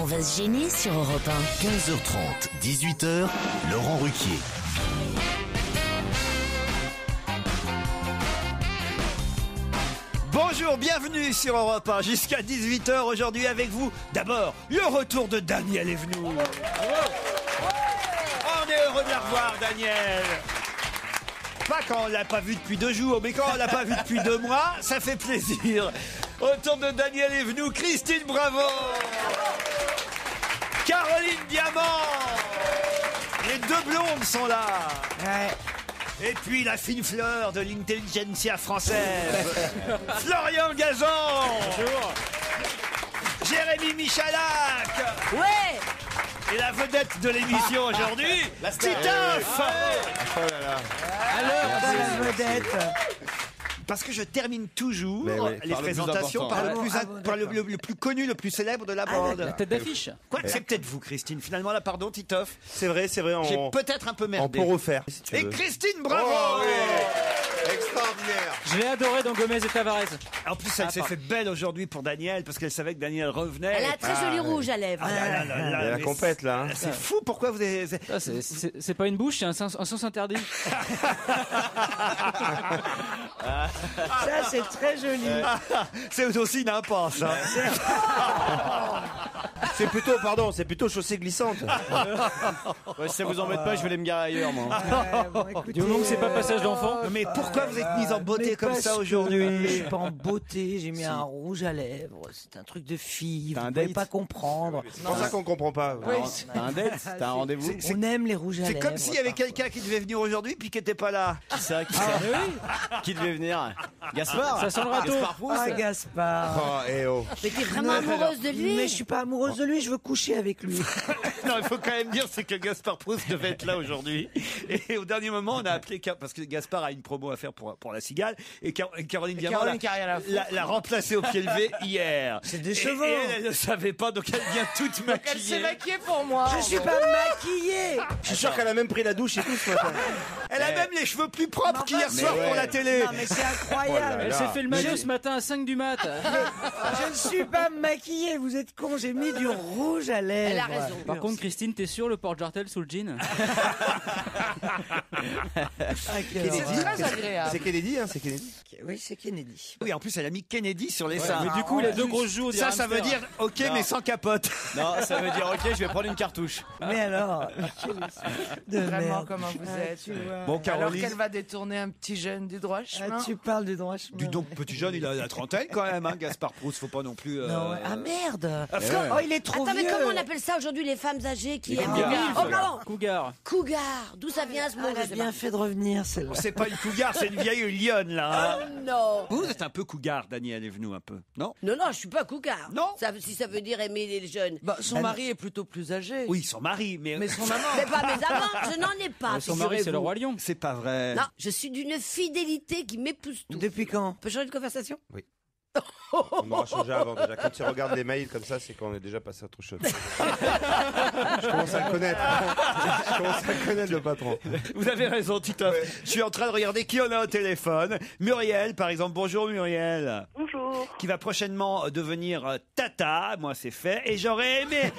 On va se gêner sur Europe 1. 15h30, 18h, Laurent Ruquier. Bonjour, bienvenue sur Europe 1 jusqu'à 18h aujourd'hui avec vous. D'abord, le retour de Daniel Evenou. On est heureux de la revoir, Daniel. Pas quand on l'a pas vu depuis 2 jours, mais quand on l'a pas vu depuis 2 mois, ça fait plaisir. Autour de Daniel Evenou, Christine Bravo, Caroline Diamant, les 2 blondes sont là. Et puis la fine fleur de l'intelligentsia française, Florian Gazan. Bonjour. Jérémy Michalak. Ouais. Et la vedette de l'émission aujourd'hui, Titoff. Oh là là. Alors, la vedette. Parce que je termine toujours oui, les présentations par le plus connu, le plus célèbre de la bande. La tête d'affiche. Quoi que c'est peut-être vous, Christine. Finalement, là, pardon, Titoff. C'est vrai, J'ai peut-être un peu merdé. On peut refaire. Si tu Et veux. Christine Bravo. Oh, oui. Extraordinaire. Je l'ai adoré dans Gomez et Tavares. En plus, elle s'est fait belle aujourd'hui pour Daniel parce qu'elle savait que Daniel revenait. Elle a très joli rouge à lèvres. La compète là. Hein. C'est fou, pourquoi vous avez... Ça, c'est pas une bouche, c'est un sens interdit. Ça, c'est très joli. C'est aussi une impasse. Hein. C'est plutôt chaussée glissante. Ouais, si ça vous embête pas, je vais aller me garer ailleurs, moi. Du moment que c'est pas passage d'enfant. Mais pourquoi vous êtes mise en beauté Mais comme parce ça que aujourd'hui? Je suis pas en beauté, j'ai mis un rouge à lèvres. C'est un truc de fille, T'as vous un pouvez date pas comprendre. C'est pour ça qu'on comprend pas. T'as un date? T'as un rendez-vous? On aime les rouges à C'est lèvres. comme s'il y avait quelqu'un qui devait venir aujourd'hui puis qui n'était pas là. C'est vrai qui devait venir? Gaspard? Ça sent le râteau. Gaspard Proust? Ah, Gaspard. Oh, eh oh. Mais t'es vraiment amoureuse de lui? Mais je suis pas amoureuse de lui, je veux coucher avec lui. Non, il faut quand même dire, c'est que Gaspard Proust devait être là aujourd'hui. Et au dernier moment, on a appelé, parce que Gaspard a une promo à faire pour la Cigale, et Caroline Diamant l'a remplacé au pied levé hier. C'est décevant. Et elle ne savait pas, donc elle vient toute maquillée. maquillée pour moi. Je suis pas maquillée. Je suis sûr qu'elle a même pris la douche et tout ce matin. Elle a même les cheveux plus propres qu'hier soir pour la télé. Non, mais c'est incroyable. Elle s'est fait le maillot ce matin à 5 du mat. Je ne suis pas maquillée, vous êtes con, j'ai mis du rouge à lèvres. Elle a raison. Par contre, Christine, t'es sûr le porte-jartel sous le jean? Très agréable. C'est Kennedy, hein, c'est Kennedy. Oui, c'est Kennedy. Oui, en plus, elle a mis Kennedy sur les seins. Mais du coup, les 2 grosses joues. Ça veut dire OK, mais sans capote. Non, ça veut dire ok, je vais prendre une cartouche. Mais alors, de Vraiment, merde. comment vous Ah, êtes. tu vois. Bon, Alors Caroline. qu'elle va détourner un petit jeune du droit chemin. Ah, tu parles du droit chemin. Du donc, petit jeune, il a la trentaine quand même, hein, Gaspard Proust, faut pas non plus... Non, ouais. Ah merde. Oh, il est trop Attends, mais vieux. comment on appelle ça aujourd'hui les femmes âgées qui aiment cougars. les milfs? Oh pardon. Cougar. Cougar. D'où ça vient ce mot? Elle a je sais bien pas. fait de revenir, celle-là. C'est pas une cougar, c'est une vieille lionne, là. hein. Oh non. Vous êtes un peu cougar, Daniel Evenou, un peu, non? Non, je suis pas cougar. Non. Si ça veut dire aimer les jeunes. Bah, son mari est plutôt plus âgé. Oui, son mari, mais Mais son amant. Mais pas mes amants, je n'en ai pas. Son mari, c'est le roi lion. c'est pas vrai. Non, je suis d'une fidélité qui m'épouse tout. Depuis quand? On peut changer de conversation? On aura changé avant déjà. Quand tu regardes les mails comme ça, c'est qu'on est déjà passé à autre chose. Je commence à le connaître. Je commence à le connaître, le patron. Vous avez raison, Titoff. Je suis en train de regarder qui on a au téléphone. Muriel, par exemple. Bonjour, Muriel. Bonjour. Qui va prochainement devenir tata. Moi, c'est fait. Et j'aurais aimé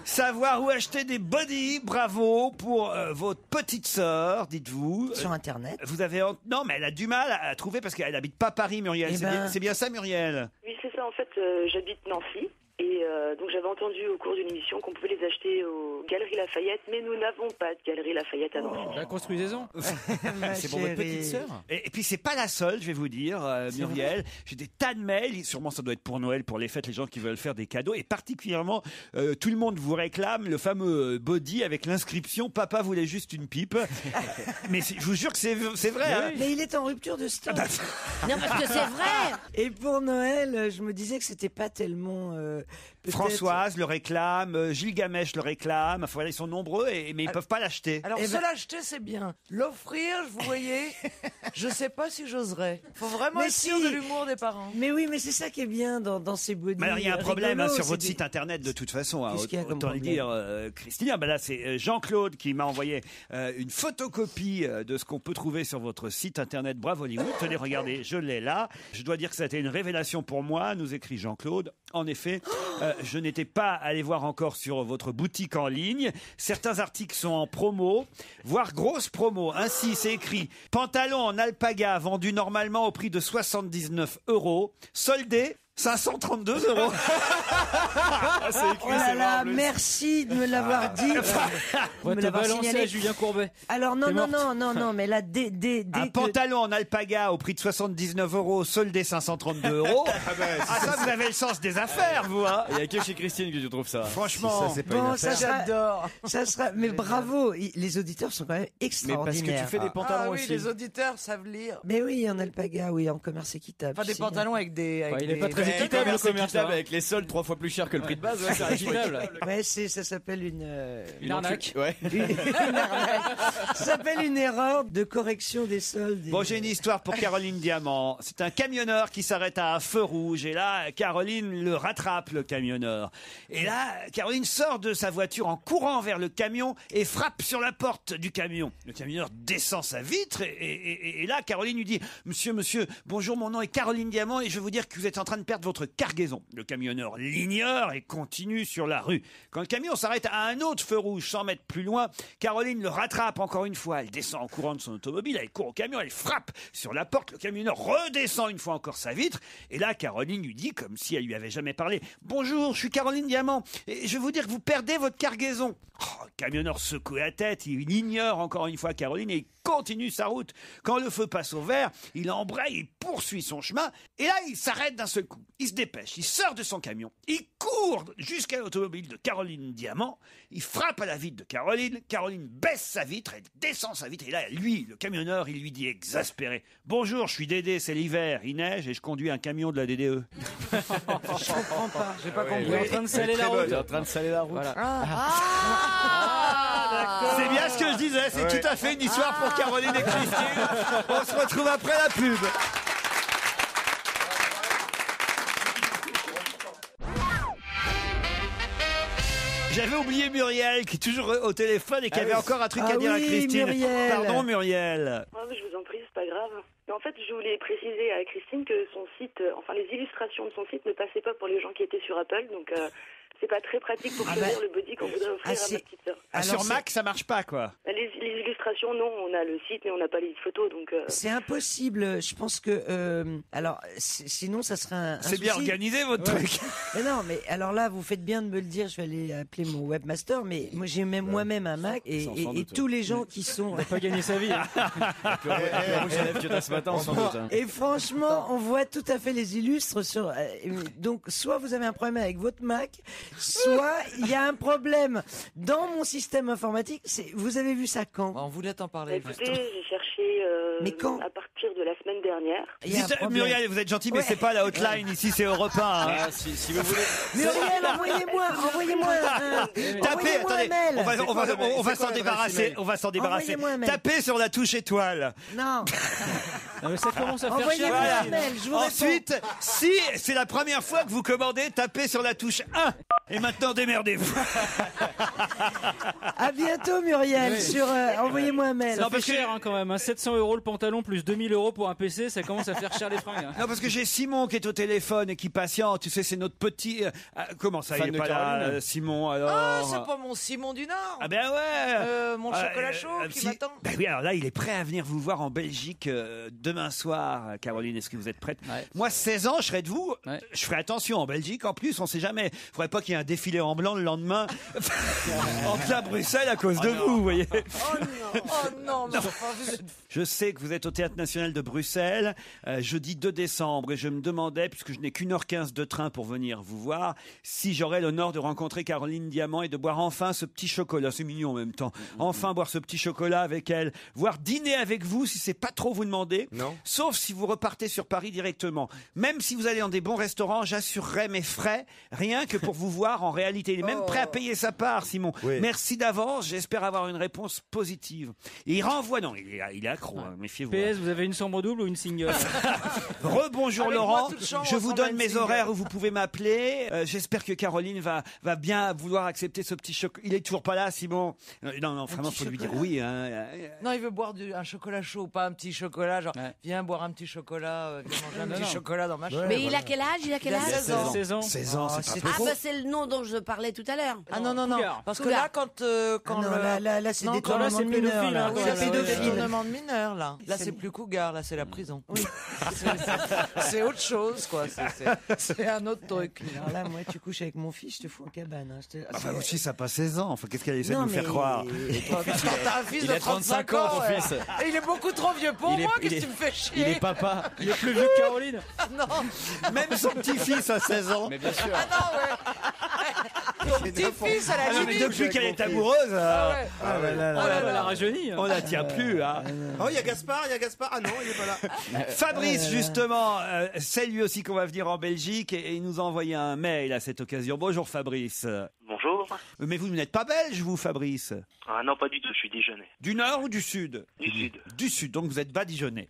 savoir où acheter des body. Bravo pour votre petite sœur, dites-vous. Sur Internet. Vous avez... Non, mais elle a du mal à trouver parce qu'elle habite pas Paris, Muriel. Eh ben- C'est bien ça, Muriel? Oui, c'est ça. En fait, j'habite Nancy. Et donc j'avais entendu au cours d'une émission qu'on pouvait les acheter aux Galeries Lafayette, mais nous n'avons pas de Galerie Lafayette à Nancy. La construisez-en. C'est pour votre petite sœur? Et puis c'est pas la seule, je vais vous dire, Muriel. J'ai des tas de mails, sûrement ça doit être pour Noël, pour les fêtes, les gens qui veulent faire des cadeaux. Et particulièrement, tout le monde vous réclame le fameux body avec l'inscription « Papa voulait juste une pipe ». Mais je vous jure que c'est vrai. Hein. Mais il est en rupture de stock. Non, parce que c'est vrai. Et pour Noël, je me disais que c'était pas tellement. Peut-être- Françoise le réclame, Gilgamesh le réclame. Enfin, voilà, ils sont nombreux, mais ils peuvent pas l'acheter. Alors, Eh se ben- l'acheter, c'est bien. L'offrir, vous voyez, je sais pas si j'oserais. Faut vraiment Mais être sûr si. de l'humour des parents. Mais oui, mais c'est ça qui est bien dans ces body. Mais alors, il y a un problème hein, rigolos, sur c'est votre des- site internet de toute façon. Hein, Qu'est-ce qu'il y a comme autant le problème dire, Christine. Ah, ben là, c'est Jean-Claude qui m'a envoyé une photocopie de ce qu'on peut trouver sur votre site internet Bravo Hollywood. Tenez, regardez, je l'ai là. Je dois dire que ça a été une révélation pour moi, nous écrit Jean-Claude. En effet, je n'étais pas aller voir encore sur votre boutique en ligne. Certains articles sont en promo, voire grosse promo. Ainsi, c'est écrit « Pantalon en alpaga vendu normalement au prix de 79 €, soldé 532 €. Oh là là, merci de me l'avoir dit. On va te balancer à Julien Courbet. Alors non, T'es non, morte. non, non, non, mais là, dès Un que... pantalon en alpaga au prix de 79 €, soldé 532 €. Ah ça, vous avez le sens des affaires, vous, hein. Il y a que chez Christine que tu trouves ça. Franchement. Ça, c'est pas Bon, une ça affaire. sera, ça sera, mais bravo, les auditeurs sont quand même Mais parce que extraordinaires. tu fais des pantalons Ah oui, aussi. les auditeurs savent lire. Mais oui, en alpaga, oui, en commerce équitable. Enfin, des c'est pantalons avec des. Ouais, il des- est pas très des- équitable, le Commerce commerce. équitable avec les soldes 3 fois plus cher que le prix de base, ouais, c'est Équitable. bien. Ouais, ça s'appelle Une arnaque. Ouais. une arnaque. Ça s'appelle une erreur de correction des soldes. Bon, j'ai une histoire pour Caroline Diamant. C'est un camionneur qui s'arrête à un feu rouge et là, Caroline le rattrape, le camionneur. Et là, Caroline sort de sa voiture en courant vers le camion et frappe sur la porte du camion. Le camionneur descend sa vitre et là, Caroline lui dit « Monsieur, bonjour, mon nom est Caroline Diamant et je veux vous dire que vous êtes en train de perdre votre cargaison. » Le camionneur l'ignore et continue sur la rue. Quand le camion s'arrête à un autre feu rouge 100 mètres plus loin, Caroline le rattrape encore une fois. Elle descend en courant de son automobile, elle court au camion, elle frappe sur la porte. Le camionneur redescend une fois encore sa vitre. Et là, Caroline lui dit, comme si elle lui avait jamais parlé, « Bonjour, je suis Caroline Diamant et je veux vous dire que vous perdez votre cargaison. » Le camionneur secoue la tête, il ignore encore une fois Caroline et il continue sa route. Quand le feu passe au vert, il embraye, il poursuit son chemin et là, il s'arrête d'un seul coup. Il se dépêche, il sort de son camion, il court jusqu'à l'automobile de Caroline Diamant, il frappe à la vitre de Caroline, Caroline baisse sa vitre, elle descend sa vitre et là, lui, le camionneur, il lui dit exaspéré, « Bonjour, je suis Dédé, c'est l'hiver, il neige et je conduis un camion de la DDE. » Je comprends pas. J'ai pas Ouais, compris. Il est en train de saler la route. Il est en train de saler la route. Voilà. C'est bien ce que je disais, c'est tout à fait une histoire pour Caroline et Christine. On se retrouve après la pub. J'avais oublié Muriel qui est toujours au téléphone et qui avait encore un truc à dire à Christine. Muriel. Pardon Muriel. Ah, mais je vous en prie, c'est pas grave. Mais en fait, je voulais préciser à Christine que son site, enfin les illustrations de son site ne passaient pas pour les gens qui étaient sur Apple, donc c'est pas très pratique pour choisir le body qu'on voudrait offrir à ma petite sœur. Sur Mac, ça marche pas quoi. Les illustrations, non, on a le site mais on n'a pas les photos, donc... C'est impossible. Je pense que alors sinon ça serait un C'est bien souci. organisé votre truc. Mais non, mais alors là, vous faites bien de me le dire. Je vais aller appeler mon webmaster. Mais moi, j'ai même moi-même un Mac et, Sans et doute, tous les gens qui sont. Il n'a pas gagné sa vie. Hein. Le rouge à lèvres que t'as ce matin, sans doute. hein. Et franchement, on voit tout à fait les illustres sur. Donc, soit vous avez un problème avec votre Mac, soit il y a un problème dans mon système informatique. Vous avez vu ça quand? On voulait t'en parler. Écoutez, j'ai cherché Mais quand à partir de la semaine dernière. Il y a un Dites, problème. Muriel, vous êtes gentil, mais Ouais. c'est pas la hotline ici, c'est Europe 1. hein. Ah, si vous voulez. Muriel, envoyez-moi Tapez, envoyez-moi un attendez, mail. on va s'en débarrasser. On va s'en débarrasser. Envoyez-moi un mail. Tapez sur la touche étoile. Non, Non, mais ça commence à faire envoyez-moi cher. un mail. Je vous réponds. Ensuite, si c'est la première fois que vous commandez, tapez sur la touche 1. Et maintenant, démerdez-vous. À bientôt, Muriel. Sur envoyez-moi un mail. Ça Non, fait parce que- cher hein, quand même. Hein. 700 € le pantalon plus 2000 € pour un PC, ça commence à faire cher les fringues. hein. Non, parce que j'ai Simon qui est au téléphone et qui patiente. Tu sais, c'est notre petit. Comment ça, Fan il est de pas là, Caroline. Simon, alors Ah, c'est pas mon Simon du Nord. Ah ben ouais. Mon chocolat chaud qui m'attend. Ben oui, alors là, il est prêt à venir vous voir en Belgique demain soir. Caroline, est-ce que vous êtes prête? Ouais. Moi, 16 ans, je serais de vous. Ouais. Je ferai attention en Belgique. En plus, on sait jamais. Faudrait pas qu'il y ait un défilé en blanc le lendemain en plein Bruxelles à cause de vous, vous voyez. Oh non, mais enfin, vous êtes... Je sais que vous êtes au Théâtre National de Bruxelles, jeudi 2 décembre, et je me demandais, puisque je n'ai qu'1h15 de train pour venir vous voir, si j'aurais l'honneur de rencontrer Caroline Diamant et de boire enfin ce petit chocolat. C'est mignon en même temps. Enfin boire ce petit chocolat avec elle, voire dîner avec vous si c'est pas trop vous demander. Non. Sauf si vous repartez sur Paris directement. Même si vous allez dans des bons restaurants, j'assurerai mes frais, rien que pour vous voir en réalité. Il est même prêt à payer sa part, Simon. Oui. Merci d'avance, j'espère avoir une réponse positive. Et il renvoie, non, il est accro, hein, méfiez-vous. PS, vous avez une chambre double ou une single? Rebonjour Avec moi, Laurent, toute chambre je vous ressemble à donne une mes single. horaires où vous pouvez m'appeler. J'espère que Caroline va bien vouloir accepter ce petit chocolat. Il est toujours pas là, Simon. Non, vraiment, petit faut lui dire chocolat. oui. Hein. Non, il veut boire un chocolat chaud, pas un petit chocolat. Genre, Ouais. viens boire un petit chocolat, viens manger un Non, petit non. chocolat dans ma chambre. Mais il a quel âge? Il a quel âge? 16 ans. 16 ans. 16 ans, c'est pas c'est possible. Ah bah c'est le nom dont je parlais tout à l'heure. Ah non, non, non. Cougar. Parce que Cougar. là, quand là, c'est Non, des quand là, tournements c'est de mineurs. pédophile, là. hein, Oui, quand c'est même. pédophile. détournement de mineurs, là. Là, c'est plus cougar, là, c'est la prison. Oui. C'est autre chose, quoi. C'est un autre truc. Alors là, moi, tu couches avec mon fils, je te fous en cabane. Hein. Enfin, aussi, ça n'a pas 16 ans. Enfin, qu'est-ce qu'elle essaie de Non, nous faire mais- croire Quand t'as un fils Il de a 35 35 ans, ans, ton ouais. fils. Et il est beaucoup trop vieux pour Il est- moi, il qu'est-ce que est- tu me fais chier? Il est papa. Il est plus vieux que Caroline. Non, Même son petit-fils a 16 ans. Mais bien sûr. ah non, ouais. Ton petit-fils, à la Ah non, mais limite. depuis qu'elle est amoureuse, Ah ouais. Ah là là Oh là. là là, la rajeunit. on la tient plus. Hein. Oh, il y a Gaspard. Ah non, il est pas là. Fabrice, justement, c'est lui aussi qu'on va venir en Belgique et il nous a envoyé un mail à cette occasion. Bonjour Fabrice. Bonjour. Mais vous n'êtes pas belge, vous, Fabrice? Ah non, pas du tout, je suis Dijonais. Du nord ou du sud? Du sud. Du sud, donc vous êtes badigeonnais.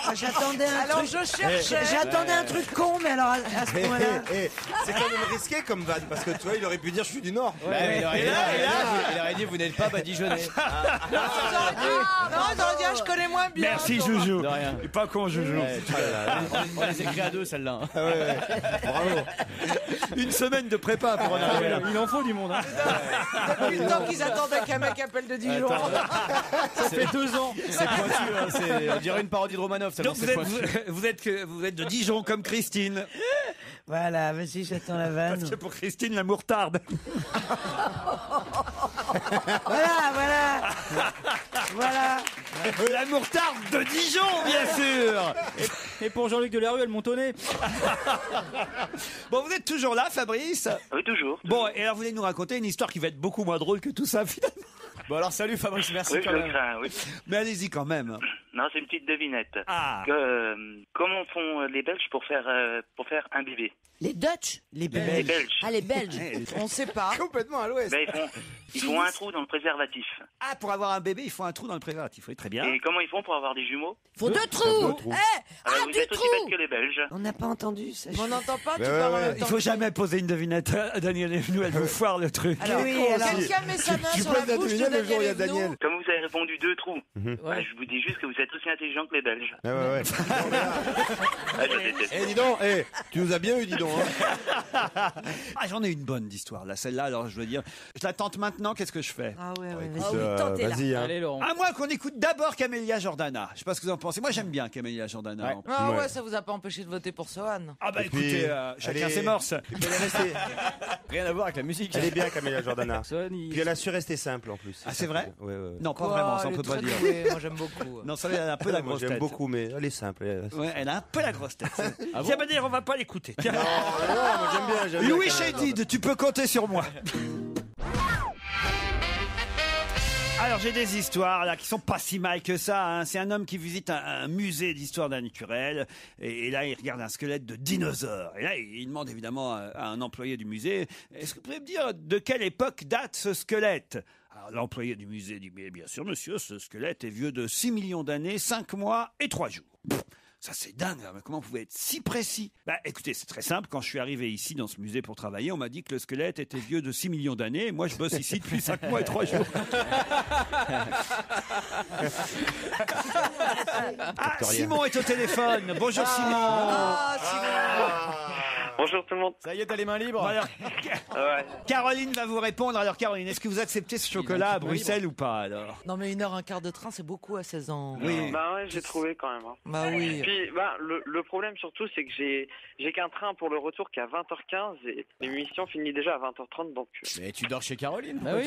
Ah, j'attendais un Alors, truc. je cherchais. J'attendais un truc con, mais alors à ce moment-là. C'est quand même risqué comme vanne parce que tu vois, il aurait pu dire je suis du Nord. Bah, il aurait dit, vous n'êtes pas badigeonnais. Non, ils auraient dit, ah, je connais moins bien. Merci Joujou. De rien. Et pas con Joujou. Ouais, on les écrit à deux, celle-là. Bravo. Une semaine de prépa pour en arriver là. Il en faut du monde. Hein. Depuis le temps qu'ils attendaient qu'un mec appelle de Dijon. Ça fait 2 ans. C'est pointu, hein, on dirait une parodie de Romanov. tellement Donc c'est pointu. vous êtes de Dijon comme Christine. Voilà, vas-y, j'attends la vanne. Parce que pour Christine, la mourtarde. Voilà. La mourtarde de Dijon, bien sûr. Et pour Jean-Luc Delarue, elle montonnait. Bon, vous êtes toujours là, Fabrice? Oui, toujours. Bon, et alors vous allez nous raconter une histoire qui va être beaucoup moins drôle que tout ça, finalement. Bon, alors salut Fabrice, merci Oui, je quand le même. crains, oui. Mais allez-y quand même. Non, c'est une petite devinette. Ah. Comment font les Belges pour faire un bébé? Les Dutch. Les Les Belges. Belges. Ah, les Belges. On sait pas. Complètement à l'ouest. Ben, ils font un trou dans le préservatif. Ah, pour avoir un bébé, il faut un trou dans le préservatif. Oui, très bien. Et comment ils font pour avoir des jumeaux? Faut 2 trous. Eh, Vous du êtes aussi trou. bêtes que les Belges. On n'a pas entendu ça. On n'entend pas, tu Ouais, parles en ouais. même Il temps. faut jamais poser une devinette à Daniel Evenou, elle vous foire le truc. Alors, oui, alors. Quelqu'un met sa main Tu sur poses la la bouche de devinette le jour où il y a Daniel Daniel. Evenou. Comme vous avez répondu 2 trous, Ouais. je vous dis juste que vous êtes aussi intelligent que les Belges. Ouais. Ah, je déteste. Eh, dis donc, tu nous as bien eu, dis donc. Hein. Ah, j'en ai une bonne d'histoire, là, celle-là, alors je veux dire. Je la tente maintenant, qu'est-ce que je fais? Ah ouais, Écoute, Ah oui, tentez-la. vas-y. Hein. Allez, Laurent. À moins qu'on écoute d'abord Camélia Jordana. Je sais pas ce que vous en pensez. Moi, j'aime bien Camélia Jordana. Ouais. Ah ouais, Ouais. ça vous a pas empêché de voter pour Sohan. Ah bah Et écoutez, puis, chacun allez. ses morses. Et puis elle est restée- Rien à voir avec la musique. Elle est bien, Camélia Jordana. Son, il- Puis elle a su rester simple en plus. Ah, c'est vrai? Ouais. Non, pas vraiment, ça on il peut est pas très dire. doué, moi j'aime beaucoup. Non, ça, elle a un peu la Moi, grosse j'aime tête. beaucoup, mais elle est simple. Ouais, elle a un peu la grosse tête. Ah Tiens, bon bah, d'ailleurs, on va pas l'écouter. Tiens. Non, moi j'aime bien. Louis Chédid, tu peux compter sur moi. Alors j'ai des histoires là qui sont pas si mal que ça. Hein. C'est un homme qui visite un musée d'histoire naturelle et là il regarde un squelette de dinosaure. Et là il demande évidemment à un employé du musée: est-ce que vous pouvez me dire de quelle époque date ce squelette? Alors l'employé du musée dit: mais bien sûr monsieur, ce squelette est vieux de 6 millions d'années, 5 mois et 3 jours. Pff, ça c'est dingue, hein. Mais comment vous pouvez être si précis? Bah écoutez, c'est très simple, quand je suis arrivé ici dans ce musée pour travailler, on m'a dit que le squelette était vieux de 6 millions d'années, et moi je bosse ici depuis 5 mois et 3 jours. Ah, Simon est au téléphone. Bonjour Simon. Ah, Simon. Bonjour tout le monde. Ça y est, t'as les mains libres. Bon, alors, Ouais. Caroline va vous répondre. Alors Caroline, est-ce que vous acceptez ce chocolat à Bruxelles ou pas alors? Non mais 1h15 de train, c'est beaucoup à 16 ans. Oui. Bah ouais, j'ai trouvé quand même. Hein. Bah oui. Puis le problème surtout, c'est que j'ai qu'un train pour le retour qui est à 20h15 et l'émission finit déjà à 20h30, donc. Mais tu dors chez Caroline. Bah oui,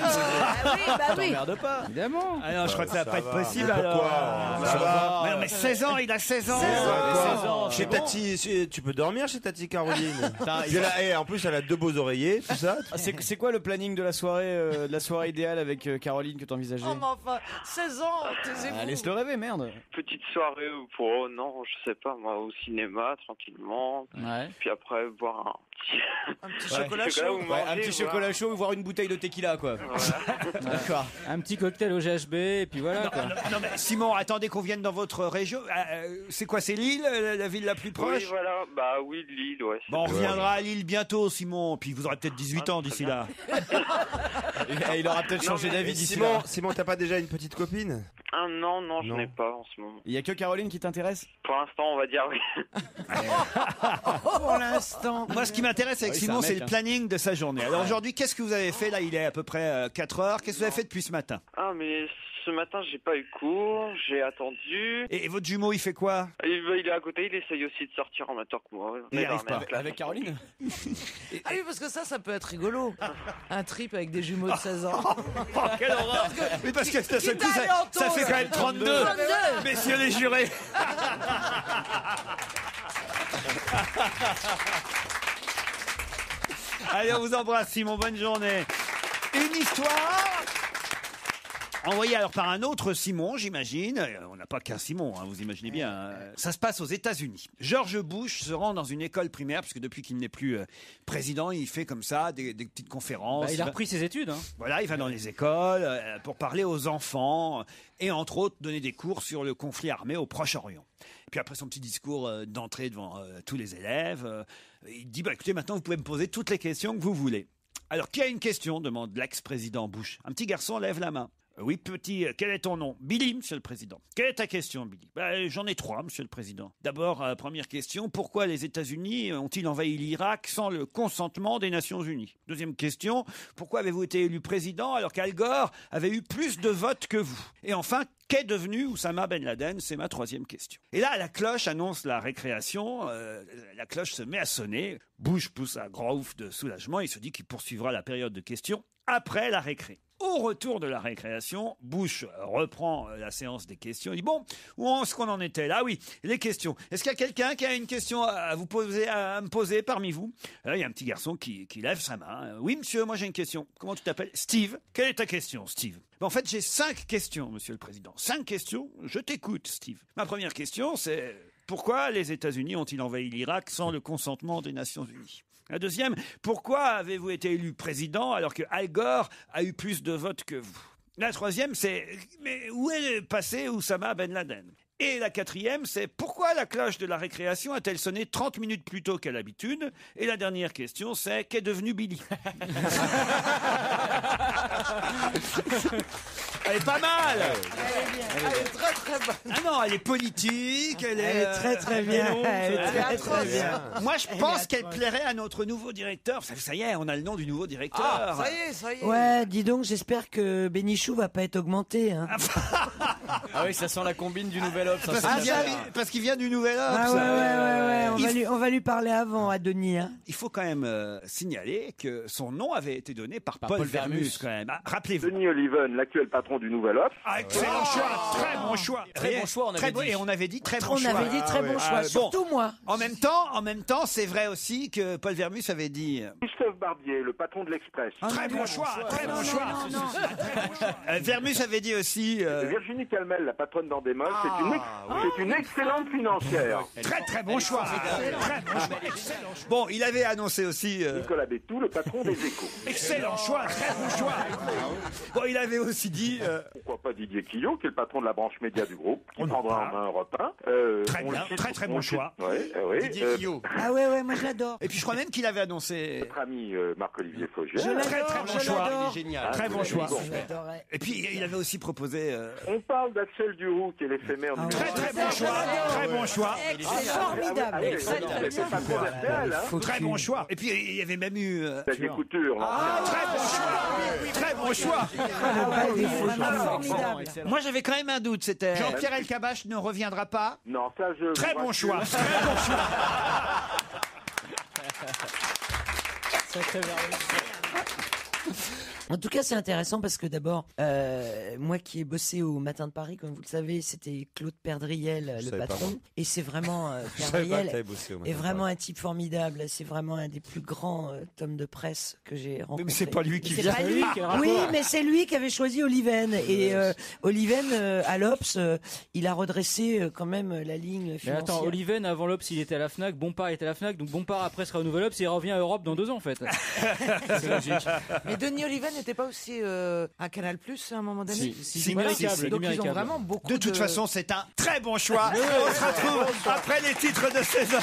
T'emmerdes pas. évidemment. Ah non, je crois que ça va pas être possible Mais alors. pourquoi Ça va. Mais non, mais 16 ans, il a 16 ans. 16 ans. Chez Tati, tu peux dormir chez Tati Caroline. Putain, Puis en plus, elle a 2 beaux oreillers, tout ça. Ah, c'est quoi le planning de la soirée idéale avec Caroline que t'envisageais? Oh mais enfin, 16 ans, taisez-vous. Ah, laisse-le rêver, merde. Petite soirée ou pour non, je sais pas moi, au cinéma tranquillement. Ouais. Puis après boire Un petit Ouais. chocolat chocolat chaud. ou Ouais, manger, un petit voilà. chocolat chaud ou voire une bouteille de tequila, quoi. Voilà. D'accord. Un petit cocktail au GHB, et puis voilà. Quoi. Non mais Simon, attendez qu'on vienne dans votre région. C'est quoi, c'est Lille, la ville la plus Oui, proche? voilà. Bah oui, Lille, ouais. Bon, on reviendra à Lille bientôt, Simon. Puis vous aurez peut-être 18 ans d'ici là. Et il aura peut-être changé d'avis d'ici Simon, là. Simon, t'as pas déjà une petite copine? Ah non, je n'ai pas en ce moment. Il y a que Caroline qui t'intéresse? Pour l'instant, on va dire oui. Pour l'instant. Moi, ce qui m'intéresse avec Oui, Simon, c'est un c'est mec, le planning de sa journée. Alors aujourd'hui, qu'est-ce que vous avez fait? Là, il est à peu près 4 heures. Qu'est-ce que vous avez fait depuis ce matin? Ah, mais ce matin, j'ai pas eu cours, j'ai attendu. Et votre jumeau, il fait quoi? Il est à côté, il essaye aussi de sortir en même temps que moi. Il n'y arrive pas. Avec Caroline? Ah oui, parce que ça peut être rigolo. Un trip avec des jumeaux de 16 ans. Oh, quelle horreur! Oui, parce que d'un seul coup, ça fait quand même 32, 32. messieurs les jurés. Allez, on vous embrasse, Simon. Bonne journée. Une histoire envoyée alors par un autre Simon, j'imagine. On n'a pas qu'un Simon, hein, vous imaginez bien. Hein. Ça se passe aux États-Unis. George Bush se rend dans une école primaire, puisque depuis qu'il n'est plus président, il fait comme ça des petites conférences. Bah, il a repris ses études. Hein. Voilà, il va dans les écoles pour parler aux enfants et entre autres donner des cours sur le conflit armé au Proche-Orient. Et puis après son petit discours d'entrée devant tous les élèves, il dit écoutez, maintenant vous pouvez me poser toutes les questions que vous voulez. Alors, qui a une question? Demande l'ex-président Bush. Un petit garçon lève la main. Oui, petit, quel est ton nom? Billy, monsieur le président. Quelle est ta question, Billy? J'en ai 3, monsieur le président. D'abord, première question, pourquoi les États-Unis ont-ils envahi l'Irak sans le consentement des Nations Unies? Deuxième question, pourquoi avez-vous été élu président alors qu'Al Gore avait eu plus de votes que vous? Et enfin, qu'est devenu Oussama Ben Laden? C'est ma 3e question. Et là, la cloche annonce la récréation. La cloche se met à sonner. Bush pousse un grand ouf de soulagement. Il se dit qu'il poursuivra la période de questions après la récré. Au retour de la récréation, Bush reprend la séance des questions. Il dit bon, où est-ce qu'on en était là? Oui, les questions. Est-ce qu'il y a quelqu'un qui a une question à vous poser, à me poser parmi vous? Là, il y a un petit garçon qui lève sa main. Oui, monsieur, moi j'ai une question. Comment tu t'appelles? Steve. Quelle est ta question, Steve? En fait, j'ai 5 questions, monsieur le président. 5 questions. Je t'écoute, Steve. Ma première question, c'est pourquoi les États-Unis ont-ils envahi l'Irak sans le consentement des Nations Unies? La deuxième, pourquoi avez-vous été élu président alors que Al Gore a eu plus de votes que vous? La troisième, c'est mais où est passé Oussama Ben Laden? Et la quatrième, c'est pourquoi la cloche de la récréation a-t-elle sonné 30 minutes plus tôt qu'à l'habitude? Et la dernière question, c'est qu'est devenu Billy? Elle est pas mal. Elle est très très bonne. Ah non, elle est politique, elle est très très bien. Elle est très très bien. Moi, je pense qu'elle plairait à notre nouveau directeur. Ça y est, on a le nom du nouveau directeur. Ah, ça y est. Ouais, dis donc, j'espère que Bénichou va pas être augmenté. Hein. Ah oui, ça sent la combine du Nouvel Obs. Parce qu'il vient du Nouvel Obs. Ah ouais. On va lui parler avant à Denis. Hein. Il faut quand même signaler que son nom avait été donné par Paul Vermus quand même. Ah, rappelez-vous. Denis Oliven, l'actuel patron du Nouvel Obs. Ah, excellent choix, très bon choix. Très bon choix, on avait dit. Et on avait dit très bon On choix. avait dit très bon choix, surtout moi. En même temps, c'est vrai aussi que Paul Vermus avait dit... Christophe Barbier, le patron de l'Express. Très bon choix, très bon choix. Vermus avait dit aussi... Virginie Calmel, la patronne d'Endemol, c'est une excellente financière. Très bon choix. Très bon choix. Excellent choix. Bon, il avait annoncé aussi... Nicolas Bétou, le patron des Échos. Excellent choix, très bon choix. Bon, il avait aussi dit... Pourquoi pas Didier Quillot, qui est le patron de la branche média du groupe, qui prendra en main Europe 1. Très bien, très bon choix. Didier Quillot. Ah ouais, moi je l'adore. Et puis je crois même qu'il avait annoncé... Notre ami Marc-Olivier Fogiel. Très bon choix. Il est génial. Très bon choix. Et puis il avait aussi proposé... On parle d'Axel Duroux, qui est l'éphémère du... Très bon choix. Très bon choix. Formidable. Très bon choix. Et puis il y avait même eu... Xavier Couture. Très bon choix. Formidable. Moi j'avais quand même un doute, c'était Jean-Pierre Elkabbach ne reviendra pas. Non, ça je... Très bon choix. Très bon choix. En tout cas, c'est intéressant parce que d'abord, moi qui ai bossé au Matin de Paris, comme vous le savez, c'était Claude Perdriel, le patron. Et c'est vraiment, Perdriel est vraiment un type formidable. C'est vraiment un des plus grands hommes de presse que j'ai rencontré. Mais c'est pas lui qui vient. Oui, mais c'est lui qui avait choisi Oliven. Et Oliven, à l'Obs, il a redressé quand même la ligne financière. Mais attends, Oliven, avant l'Obs, il était à la Fnac. Bompard était à la Fnac. Donc Bompard, après, sera au Nouvel Obs et il revient à Europe dans 2 ans, en fait. C'est logique. Mais Denis Oliven n'était pas aussi à Canal Plus à un moment donné? Si, Donc ils ont vraiment beaucoup de toute façon, c'est un très bon choix. On se retrouve après les titres de 16h.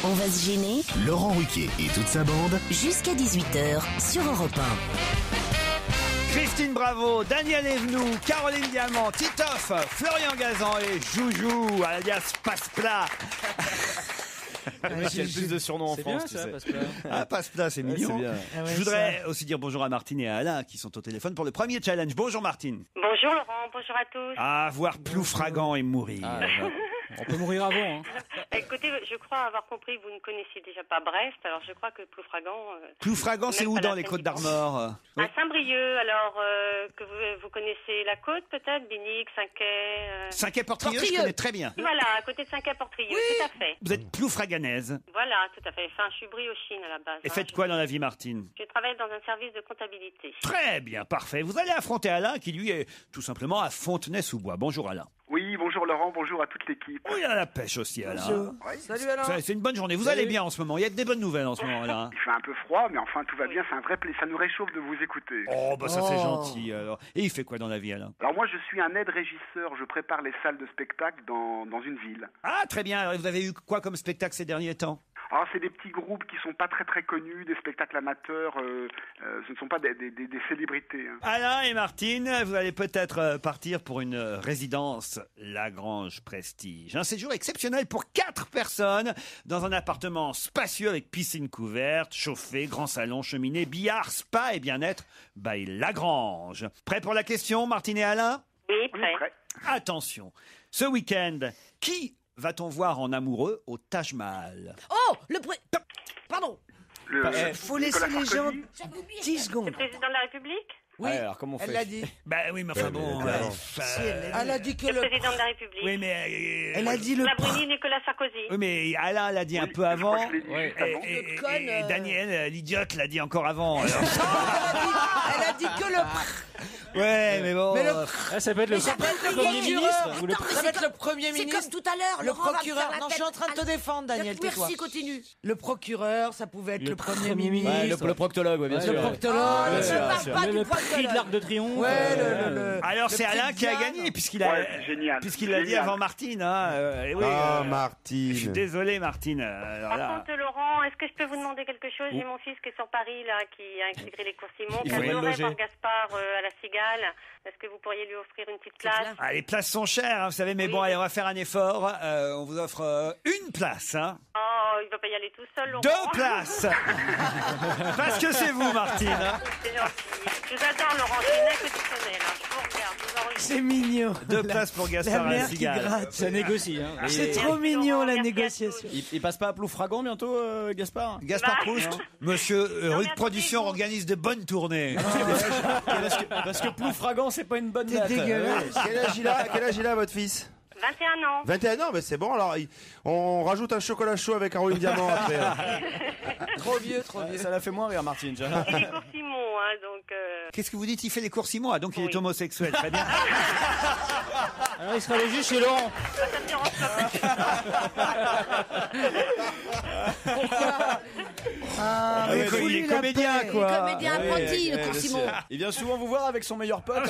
On va se gêner. Laurent Ruquier et toute sa bande. Jusqu'à 18h sur Europe 1. Christine Bravo, Daniel Evenou, Caroline Diamant, Titoff, Florian Gazan et Joujou, alias Passe-Plat. Le mec qui a le plus de surnoms en C'est France, bien, tu ça, sais. Passe-Plat. Ah, Passe-Plat, c'est mignon. c'est bien. Ah ouais, Je voudrais aussi dire bonjour à Martine et à Alain qui sont au téléphone pour le premier challenge. Bonjour Martine. Bonjour Laurent, bonjour à tous. Ah, voir Ploufragan et mourir. Ah, on peut mourir avant. Hein. Écoutez, je crois avoir compris que vous ne connaissiez déjà pas Brest, alors je crois que Ploufragan... Ploufragan, c'est même où pas dans la les peine Côtes d'y penser. d'Armor? À Saint-Brieuc, alors que vous connaissez la côte peut-être, Binic, Cinquet... Cinquet-Portrieux, je connais très bien. Voilà, à côté de Cinquet-Portrieux, tout à fait. Vous êtes ploufraganaise. Voilà, tout à fait. Enfin, je suis briochine à la base. Et faites quoi dans la vie, Martine? Je travaille dans un service de comptabilité. Très bien, parfait. Vous allez affronter Alain qui, lui, est tout simplement à Fontenay-sous-Bois. Bonjour Alain. Oui, bonjour Laurent, bonjour à toute l'équipe. Oh, il y a la pêche aussi, Alain. Salut Alain. C'est une bonne journée. Vous allez bien en ce moment. Il y a des bonnes nouvelles en ce moment, Alain. Il fait un peu froid, mais enfin tout va bien, c'est un vrai plaisir. Ça nous réchauffe de vous écouter. Oh, bah ça c'est gentil alors. Et il fait quoi dans la vie, Alain? Alors moi je suis un aide-régisseur, je prépare les salles de spectacle dans une ville. Ah, très bien. Alors, vous avez eu quoi comme spectacle ces derniers temps? Alors c'est des petits groupes qui sont pas très connus, des spectacles amateurs, ce ne sont pas des célébrités. Hein. Alain et Martine, vous allez peut-être partir pour une résidence Lagrange Prestige. Un séjour exceptionnel pour 4 personnes dans un appartement spacieux avec piscine couverte, chauffé, grand salon, cheminée, billard, spa et bien-être by Lagrange. Prêt pour la question, Martine et Alain? Oui, On est prêts. Attention, ce week-end, qui va-t-on voir en amoureux au Taj Mahal? Oh, Pardon. Faut laisser les gens 10 secondes. Le président de la République? Oui, alors comment on fait? Elle l'a dit. Bah oui, mais enfin bon... Elle a dit que Le président de la République. Oui, mais... Elle a dit le... La Bruni, Nicolas Sarkozy. Oui, mais Alain l'a dit un peu je avant. crois que je l'ai dit Et, juste avant. et Daniel, l'idiote, l'a dit encore avant. alors. Elle a dit que le... Ouais, mais bon... Ah, ça peut être le Premier ministre ou le Ça va être le Premier C'est ministre. comme tout à l'heure, Le Laurent va me procureur. faire la Non, je suis en train de te tête. défendre, Daniel, tais-toi. Merci, continue. Le procureur, ça pouvait être le Premier Premier ministre. ministre. Le proctologue, ouais, bien Ouais, sûr. Le ouais. proctologue. Ne sûr, me parle sûr. pas Le du prix de procureur. l'Arc de Triomphe. Ouais, Alors c'est le prix Alain de qui a Diane. gagné puisqu'il a, Ouais, c'est génial. puisqu'il l'a dit Génial. avant Martine. Hein. Et oui, Ah, je suis Martine. désolé Martine. Alors Par là, contre, Laurent, est-ce que je peux vous demander quelque chose? J'ai mon fils qui est sur Paris, là, qui a intégré les cours Simon, Il qui faudrait le adorait loger. voir Gaspard à la Cigale. Est-ce que vous pourriez lui offrir une petite place? ah, les places sont chères, hein, vous savez, mais Oui. bon, allez, on va faire un effort. On vous offre une place, hein. Oh, il va pas y aller tout seul, Laurent. 2 places. Parce que c'est vous, Martine. hein. C'est gentil. Je vous adore, Laurent. C'est inexceptionnel. Hein. Je vous regarde, je vous enregistre. C'est mignon. 2 places pour La Gaspard à la mère qui Cigale. gratte. Ça négocie. Hein. C'est Et- trop mignon la Merci à négociation. Il passe pas à Ploufragan bientôt, Gaspard? Gaspard Bah, Proust, non. monsieur mais Rue de attendez, Production vous- organise de bonnes tournées. Parce que Ploufragan, c'est pas une bonne T'es date. dégueulasse. Quel âge il a, votre fils? 21 ans. 21 ans, mais c'est bon. Alors, on rajoute un chocolat chaud avec Caroline Diamant après. Trop vieux, trop vieux. Ça l'a fait moins rire, Martine. Et les cours Simon, hein, donc... Qu'est-ce que vous dites? Il fait les cours Simon, ah, donc il est homosexuel. Très bien. Alors il sera logé chez Laurent. Ça me dérange pas. Ah, il mais est foutez la comédien, paix. quoi. Comédien apprenti, le cours Simon. Il vient souvent vous voir avec son meilleur pote.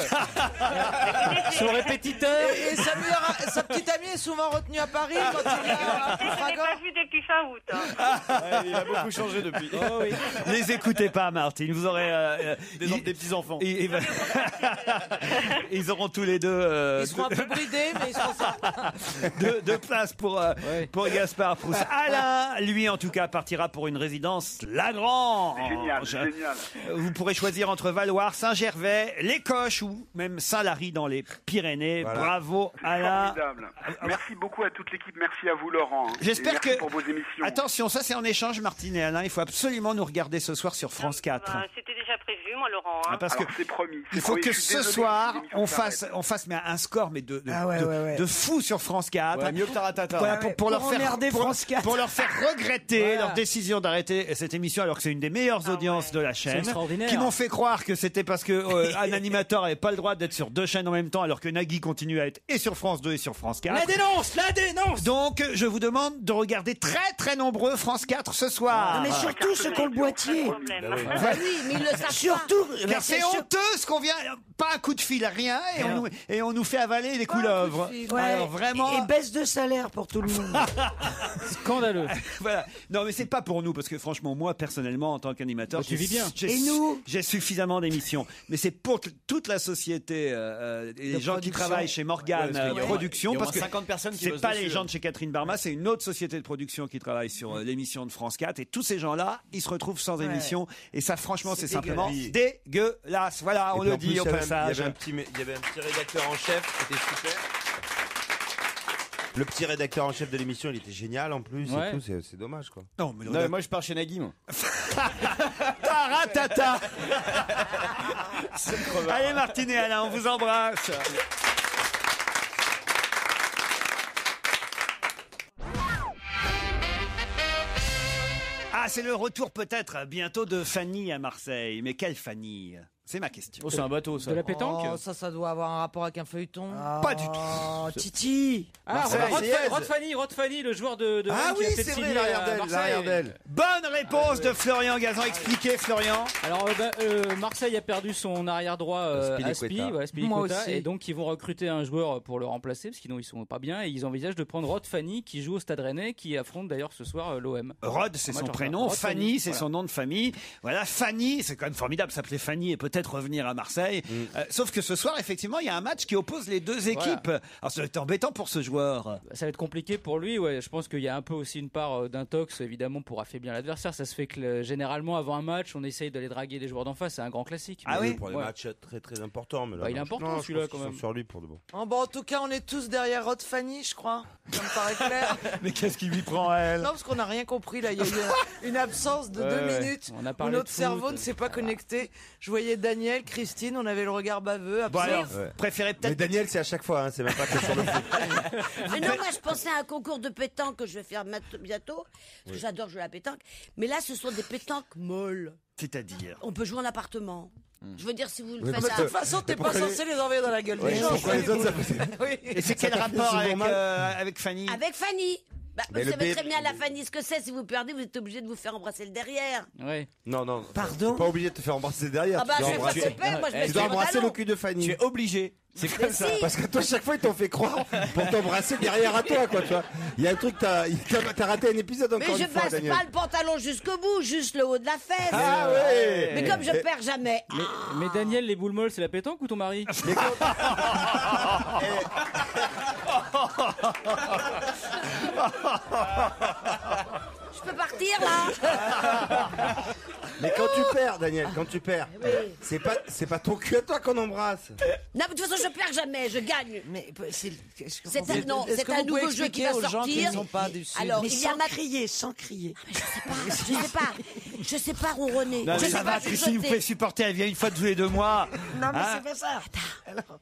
Son répétiteur. Et sa petite amie est souvent retenue à Paris quand il vient à Je ne l'ai Ploufragan. pas vu depuis fin août. Hein. Ouais, il a beaucoup changé depuis. Oh oui. Les écoutez pas, Martine. Vous aurez Des petits-enfants. Ils auront tous les deux Ils seront un peu bridés, mais ils seront sympas. deux places pour Gaspard Proust. Alain, lui, en tout cas, partira pour une résidence Lagrange. Génial, génial. Vous pourrez choisir entre Valoir, Saint-Gervais, Les Coches ou même Saint-Lary dans les Pyrénées. Voilà. Bravo, Alain. Formidable. Merci beaucoup à toute l'équipe, merci à vous Laurent. J'espère Et merci que- pour vos émissions. Attention, ça c'est en échange, Martine et Alain. Il faut absolument nous regarder ce soir sur France 4. Bah, c'était déjà prévu, moi, Laurent. Hein. Ah, parce que Alors c'est promis. il faut promis. que Je suis ce désolé soir, que l'émission on s'arrête. fasse mais un score mais de Ah ouais, ouais, ouais. de fou sur France 4. Ouais, mieux que Taratata. Voilà, Ouais, pour leur faire emmerder France 4. pour leur faire regretter Voilà. leur décision d'arrêter cette émission alors que c'est une des meilleures audiences de la chaîne, extraordinaire. qui m'ont fait croire que c'était parce que un animateur avait pas le droit d'être sur 2 chaînes en même temps alors que Nagui continue à être et sur France 2 et sur France 4. La dénonce. Donc je vous demande de regarder très très nombreux France 4 ce soir. Mais surtout ceux qui ont le boitier. Problème. Bah Ah oui, mais ils le savent surtout, car c'est honteux ce qu'on vient, pas un coup de fil, rien, et on nous fait avaler des couleuvres. Ouais, Alors vraiment. et baisse de salaire pour tout le monde. Scandaleux. Voilà. Non, mais c'est pas pour nous, parce que franchement, moi, personnellement, en tant qu'animateur, tu vis bien. Et nous j'ai suffisamment d'émissions. Mais c'est pour toute la société, et les gens qui travaillent chez Morgane Production, parce que 50 personnes qui c'est bossent pas dessus, les gens de chez Catherine Barma, c'est une autre société de production qui travaille sur l'émission de France 4, et tous ces gens-là, ils se retrouvent sans émission, et ça, franchement, c'est simplement dégueulasse. Voilà, on le dit au passage. Il y avait un petit rédacteur en chef qui était super. Le petit rédacteur en chef de l'émission, il était génial en plus. Ouais. Et tout, c'est dommage quoi. Non, mais moi je pars chez Nagui, moi. Taratata. Allez, Martine et Alain, on vous embrasse. Ah, c'est le retour peut-être bientôt de Fanny à Marseille. Mais quelle Fanny? C'est ma question. Oh, c'est un bateau, ça. De la pétanque. Oh, ça doit avoir un rapport avec un feuilleton. Pas du tout. Oh, Titi. Ah, Rod Fanny, le joueur de Ah Rennes qui oui, a peut-être c'est vrai, signé l'arrière à d'elle. Bonne réponse de Florian Gazan. Expliquez, Florian. Alors, Marseille a perdu son arrière droit Spilicueta. Spilicueta, et donc ils vont recruter un joueur pour le remplacer, parce qu'ils ils sont pas bien, et ils envisagent de prendre Rod Fanny qui joue au Stade Rennais, qui affronte d'ailleurs ce soir l'OM. Rod, c'est son prénom. Rod Fanny, c'est voilà. son nom de famille. Voilà, Fanny, c'est quand même formidable. S'appeler Fanny et peut-être revenir à Marseille. Sauf que ce soir, effectivement, il y a un match qui oppose les deux équipes. Voilà. Alors, ça va être embêtant pour ce joueur. Ça va être compliqué pour lui, ouais. Je pense qu'il y a un peu aussi une part d'intox, évidemment, pour affaiblir l'adversaire. Ça se fait que généralement, avant un match, on essaye d'aller draguer les joueurs d'en face. C'est un grand classique. Ah oui, pour des matchs très très importants. Mais là, il est important celui-là quand même. Sur lui pour de bon. Bon, en tout cas, on est tous derrière Rod Fanny, je crois. Ça me paraît clair. Mais qu'est-ce qui lui prend à elle? Non, parce qu'on n'a rien compris là. Il y a eu une absence de 2 minutes On a où parlé notre de cerveau foot. ne s'est pas connecté. Je voyais Daniel, Christine, on avait le regard baveux. Bon alors, absent. préférez Mais peut-être. Daniel, c'est à chaque fois, hein, c'est même pas que sur le foot. Mais non, moi je pensais à un concours de pétanque que je vais faire bientôt, parce que j'adore jouer à la pétanque. Mais là, ce sont des pétanques molles. C'est-à-dire. On peut jouer en appartement. Je veux dire, si vous le Oui, faites parce à... que- De toute façon, t'es pas censé les envoyer dans la gueule Ouais, des gens. pourquoi les autres, ça Oui. Et c'est quel fait rapport souvent avec Fanny? Avec Fanny. Bah, Mais vous le savez B- très bien la Fanny ce que c'est. Si vous perdez, vous êtes obligé de vous faire embrasser le derrière. Ouais. Non. Pardon. T'es pas obligé de te faire embrasser derrière. Ah bah, tu dois c'est pas embrasser, super. Moi, je mets tu sur dois le embrasser pantalon. le cul de Fanny. Tu es obligé. C'est comme ça. Parce que toi, chaque fois, ils t'ont fait croire pour t'embrasser derrière à toi, quoi, tu vois. Il y a un truc, t'as raté un épisode Mais encore je une fois, passe Daniel. pas le pantalon jusqu'au bout, juste le haut de la fesse. Ah ouais. Mais comme je perds jamais. Mais Daniel, les boules molles, c'est la pétanque ou ton mari? Je peux partir là. Mais quand tu perds, Daniel, quand tu perds, Oui. c'est pas ton cul à toi qu'on embrasse. Non, mais de toute façon, je perds jamais, je gagne. Mais c'est C'est un, non, Est-ce c'est que un vous pouvez nouveau jeu qui va expliquer aux gens qui sortir. ne sont pas du Sud? Alors, mais il y a sans crier, sans crier. Je sais pas ronronner. Non, Je mais sais ça pas va, Christine, vous chuchoter. pouvez supporter, elle vient une fois tous les 2 mois. Non, mais Hein c'est pas ça. Alors,